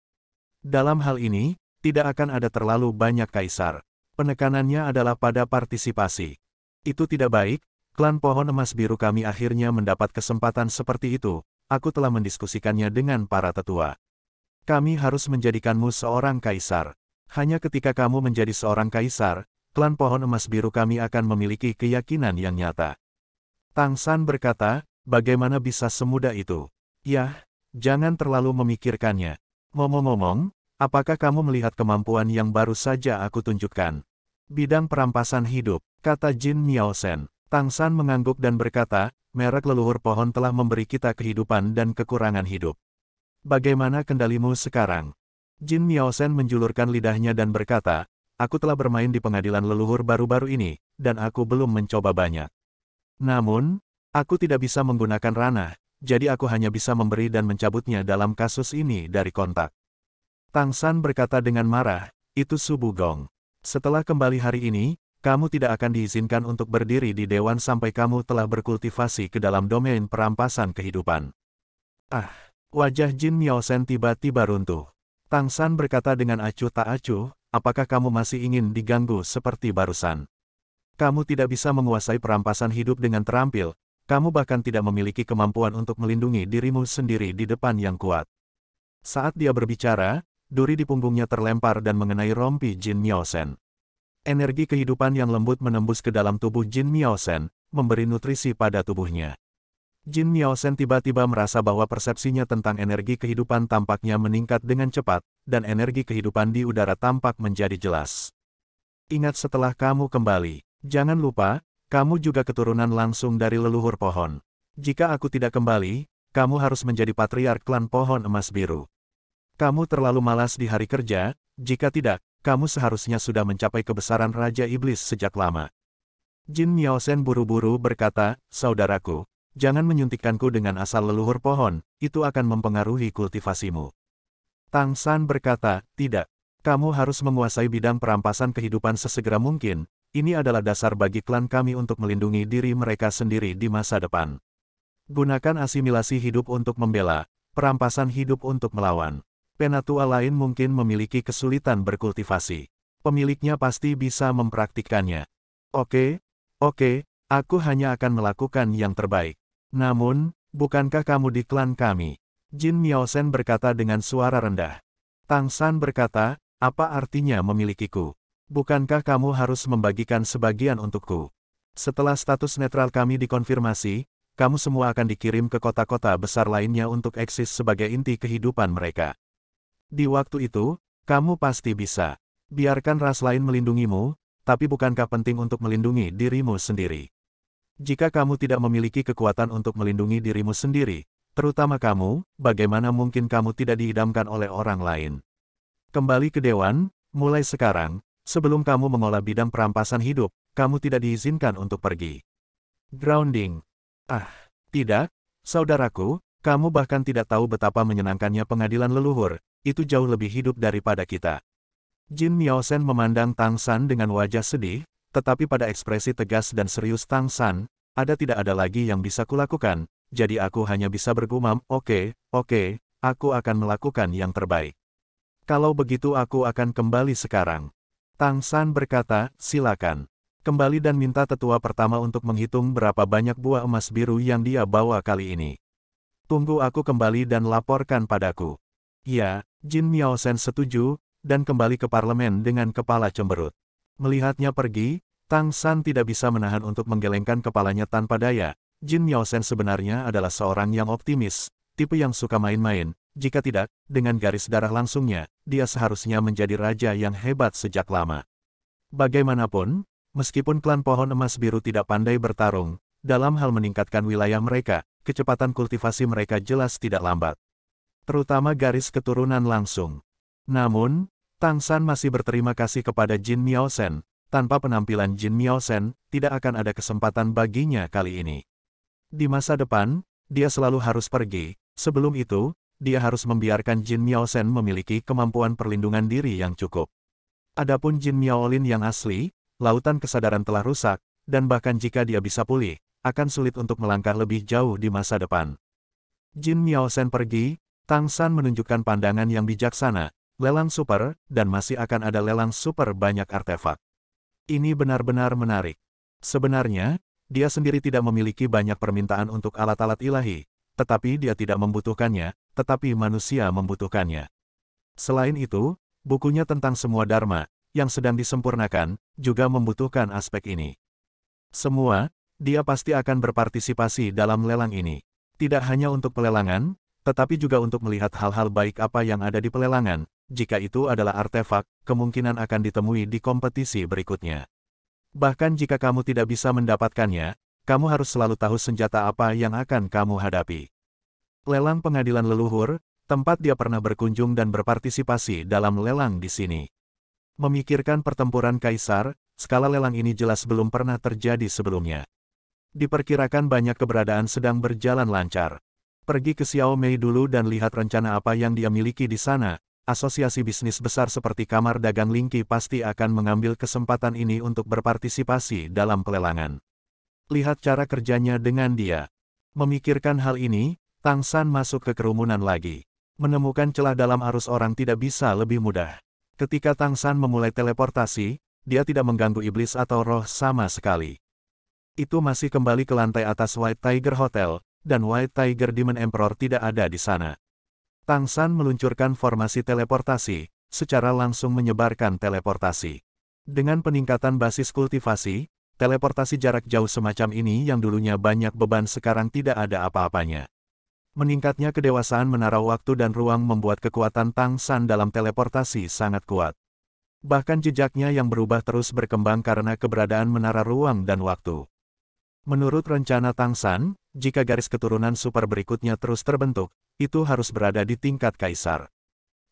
Dalam hal ini, tidak akan ada terlalu banyak kaisar. Penekanannya adalah pada partisipasi. Itu tidak baik, klan pohon emas biru kami akhirnya mendapat kesempatan seperti itu, aku telah mendiskusikannya dengan para tetua. Kami harus menjadikanmu seorang kaisar. Hanya ketika kamu menjadi seorang kaisar, klan pohon emas biru kami akan memiliki keyakinan yang nyata. Tang San berkata, bagaimana bisa semudah itu? Yah, jangan terlalu memikirkannya. Ngomong-ngomong, apakah kamu melihat kemampuan yang baru saja aku tunjukkan? Bidang perampasan hidup, kata Jin Miaosen. Tang San mengangguk dan berkata, merek leluhur pohon telah memberi kita kehidupan dan kekurangan hidup. Bagaimana kendalimu sekarang? Jin Miaosen menjulurkan lidahnya dan berkata, aku telah bermain di pengadilan leluhur baru-baru ini, dan aku belum mencoba banyak. Namun, aku tidak bisa menggunakan ranah, jadi aku hanya bisa memberi dan mencabutnya dalam kasus ini dari kontak. Tang San berkata dengan marah, itu Subu Gong. Setelah kembali hari ini, kamu tidak akan diizinkan untuk berdiri di dewan sampai kamu telah berkultivasi ke dalam domain perampasan kehidupan. Ah! Wajah Jin Miaosen tiba-tiba runtuh. Tang San berkata dengan acuh tak acuh, apakah kamu masih ingin diganggu seperti barusan? Kamu tidak bisa menguasai perampasan hidup dengan terampil, kamu bahkan tidak memiliki kemampuan untuk melindungi dirimu sendiri di depan yang kuat. Saat dia berbicara, duri di punggungnya terlempar dan mengenai rompi Jin Miaosen. Energi kehidupan yang lembut menembus ke dalam tubuh Jin Miaosen, memberi nutrisi pada tubuhnya. Jin Miaosen tiba-tiba merasa bahwa persepsinya tentang energi kehidupan tampaknya meningkat dengan cepat, dan energi kehidupan di udara tampak menjadi jelas. Ingat setelah kamu kembali, jangan lupa, kamu juga keturunan langsung dari leluhur pohon. Jika aku tidak kembali, kamu harus menjadi patriark klan pohon emas biru. Kamu terlalu malas di hari kerja, jika tidak, kamu seharusnya sudah mencapai kebesaran Raja Iblis sejak lama. Jin Miaosen buru-buru berkata, saudaraku, jangan menyuntikkanku dengan asal leluhur pohon, itu akan mempengaruhi kultivasimu. Tang San berkata, tidak. Kamu harus menguasai bidang perampasan kehidupan sesegera mungkin, ini adalah dasar bagi klan kami untuk melindungi diri mereka sendiri di masa depan. Gunakan asimilasi hidup untuk membela, perampasan hidup untuk melawan. Penatua lain mungkin memiliki kesulitan berkultivasi. Pemiliknya pasti bisa mempraktikkannya. Oke, aku hanya akan melakukan yang terbaik. Namun, bukankah kamu di klan kami? Jin Miaosen berkata dengan suara rendah. Tang San berkata, apa artinya memilikiku? Bukankah kamu harus membagikan sebagian untukku? Setelah status netral kami dikonfirmasi, kamu semua akan dikirim ke kota-kota besar lainnya untuk eksis sebagai inti kehidupan mereka. Di waktu itu, kamu pasti bisa. Biarkan ras lain melindungimu, tapi bukankah penting untuk melindungi dirimu sendiri? Jika kamu tidak memiliki kekuatan untuk melindungi dirimu sendiri, terutama kamu, bagaimana mungkin kamu tidak diidamkan oleh orang lain? Kembali ke Dewan, mulai sekarang, sebelum kamu mengolah bidang perampasan hidup, kamu tidak diizinkan untuk pergi. Grounding. Tidak, saudaraku, kamu bahkan tidak tahu betapa menyenangkannya pengadilan leluhur, itu jauh lebih hidup daripada kita. Jin Miaosen memandang Tang San dengan wajah sedih, tetapi pada ekspresi tegas dan serius Tang San, tidak ada lagi yang bisa kulakukan, jadi aku hanya bisa bergumam, oke, aku akan melakukan yang terbaik. Kalau begitu aku akan kembali sekarang. Tang San berkata, silakan. Kembali dan minta tetua pertama untuk menghitung berapa banyak buah emas biru yang dia bawa kali ini. Tunggu aku kembali dan laporkan padaku. Ya, Jin Miaosen setuju, dan kembali ke parlemen dengan kepala cemberut. Melihatnya pergi, Tang San tidak bisa menahan untuk menggelengkan kepalanya tanpa daya. Jin Miaosen sebenarnya adalah seorang yang optimis, tipe yang suka main-main. Jika tidak, dengan garis darah langsungnya, dia seharusnya menjadi raja yang hebat sejak lama. Bagaimanapun, meskipun klan pohon emas biru tidak pandai bertarung, dalam hal meningkatkan wilayah mereka, kecepatan kultivasi mereka jelas tidak lambat. Terutama garis keturunan langsung. Namun, Tang San masih berterima kasih kepada Jin Miaosen. Tanpa penampilan Jin Miaosen, tidak akan ada kesempatan baginya kali ini. Di masa depan, dia selalu harus pergi. Sebelum itu, dia harus membiarkan Jin Miaosen memiliki kemampuan perlindungan diri yang cukup. Adapun Jin Miaolin yang asli, lautan kesadaran telah rusak, dan bahkan jika dia bisa pulih, akan sulit untuk melangkah lebih jauh di masa depan. Jin Miaosen pergi, Tang San menunjukkan pandangan yang bijaksana, lelang super, dan masih akan ada lelang super banyak artefak. Ini benar-benar menarik. Sebenarnya, dia sendiri tidak memiliki banyak permintaan untuk alat-alat ilahi, tetapi dia tidak membutuhkannya, tetapi manusia membutuhkannya. Selain itu, bukunya tentang semua dharma, yang sedang disempurnakan, juga membutuhkan aspek ini. Dia pasti akan berpartisipasi dalam lelang ini. Tidak hanya untuk pelelangan, tetapi juga untuk melihat hal-hal baik apa yang ada di pelelangan. Jika itu adalah artefak, kemungkinan akan ditemui di kompetisi berikutnya. Bahkan jika kamu tidak bisa mendapatkannya, kamu harus selalu tahu senjata apa yang akan kamu hadapi. Lelang pengadilan leluhur, tempat dia pernah berkunjung dan berpartisipasi dalam lelang di sini. Memikirkan pertempuran kaisar, skala lelang ini jelas belum pernah terjadi sebelumnya. Diperkirakan banyak keberadaan sedang berjalan lancar. Pergi ke Xiao Mei dulu dan lihat rencana apa yang dia miliki di sana. Asosiasi bisnis besar seperti Kamar Dagang Lingqi pasti akan mengambil kesempatan ini untuk berpartisipasi dalam pelelangan. Lihat cara kerjanya dengan dia. Memikirkan hal ini, Tang San masuk ke kerumunan lagi. Menemukan celah dalam arus orang tidak bisa lebih mudah. Ketika Tang San memulai teleportasi, dia tidak mengganggu iblis atau roh sama sekali. Itu masih kembali ke lantai atas White Tiger Hotel, dan White Tiger Demon Emperor tidak ada di sana. Tang San meluncurkan formasi teleportasi, secara langsung menyebarkan teleportasi. Dengan peningkatan basis kultivasi, teleportasi jarak jauh semacam ini yang dulunya banyak beban sekarang tidak ada apa-apanya. Meningkatnya kedewasaan menara waktu dan ruang membuat kekuatan Tang San dalam teleportasi sangat kuat. Bahkan jejaknya yang berubah terus berkembang karena keberadaan menara ruang dan waktu. Menurut rencana Tang San, jika garis keturunan super berikutnya terus terbentuk, itu harus berada di tingkat kaisar.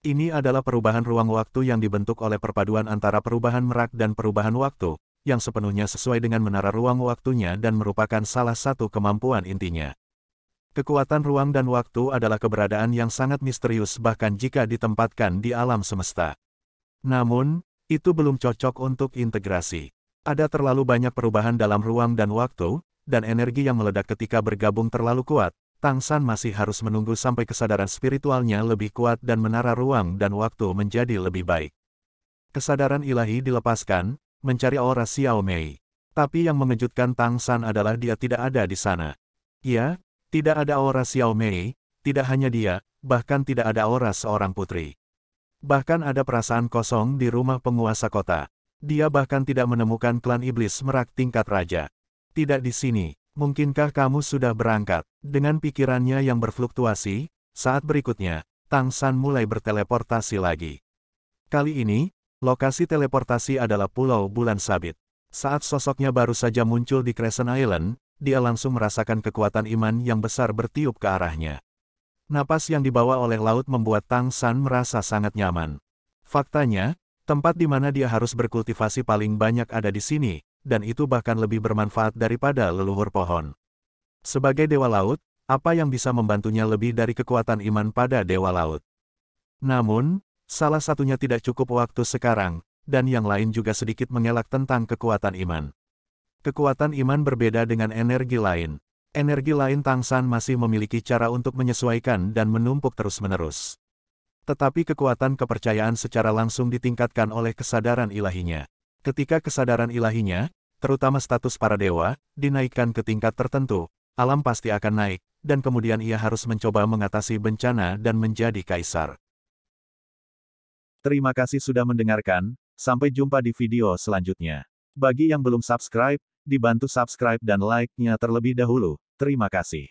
Ini adalah perubahan ruang waktu yang dibentuk oleh perpaduan antara perubahan merak dan perubahan waktu, yang sepenuhnya sesuai dengan menara ruang waktunya dan merupakan salah satu kemampuan intinya. Kekuatan ruang dan waktu adalah keberadaan yang sangat misterius bahkan jika ditempatkan di alam semesta. Namun, itu belum cocok untuk integrasi. Ada terlalu banyak perubahan dalam ruang dan waktu, dan energi yang meledak ketika bergabung terlalu kuat, Tang San masih harus menunggu sampai kesadaran spiritualnya lebih kuat dan menara ruang dan waktu menjadi lebih baik. Kesadaran ilahi dilepaskan, mencari aura Xiao Mei. Tapi yang mengejutkan Tang San adalah dia tidak ada di sana. Ya, tidak ada aura Xiao Mei, tidak hanya dia, bahkan tidak ada aura seorang putri. Bahkan ada perasaan kosong di rumah penguasa kota. Dia bahkan tidak menemukan klan iblis merak tingkat raja. Tidak di sini. Mungkinkah kamu sudah berangkat? Dengan pikirannya yang berfluktuasi, saat berikutnya, Tang San mulai berteleportasi lagi. Kali ini, lokasi teleportasi adalah Pulau Bulan Sabit. Saat sosoknya baru saja muncul di Crescent Island, dia langsung merasakan kekuatan iman yang besar bertiup ke arahnya. Napas yang dibawa oleh laut membuat Tang San merasa sangat nyaman. Faktanya, tempat di mana dia harus berkultivasi paling banyak ada di sini, dan itu bahkan lebih bermanfaat daripada leluhur pohon. Sebagai dewa laut, apa yang bisa membantunya lebih dari kekuatan iman pada dewa laut? Namun, salah satunya tidak cukup waktu sekarang, dan yang lain juga sedikit mengelak tentang kekuatan iman. Kekuatan iman berbeda dengan energi lain. Energi lain Tang San masih memiliki cara untuk menyesuaikan dan menumpuk terus-menerus. Tetapi kekuatan kepercayaan secara langsung ditingkatkan oleh kesadaran ilahinya. Ketika kesadaran ilahinya, terutama status para dewa, dinaikkan ke tingkat tertentu, alam pasti akan naik, dan kemudian ia harus mencoba mengatasi bencana dan menjadi kaisar. Terima kasih sudah mendengarkan, sampai jumpa di video selanjutnya. Bagi yang belum subscribe, dibantu subscribe dan like-nya terlebih dahulu. Terima kasih.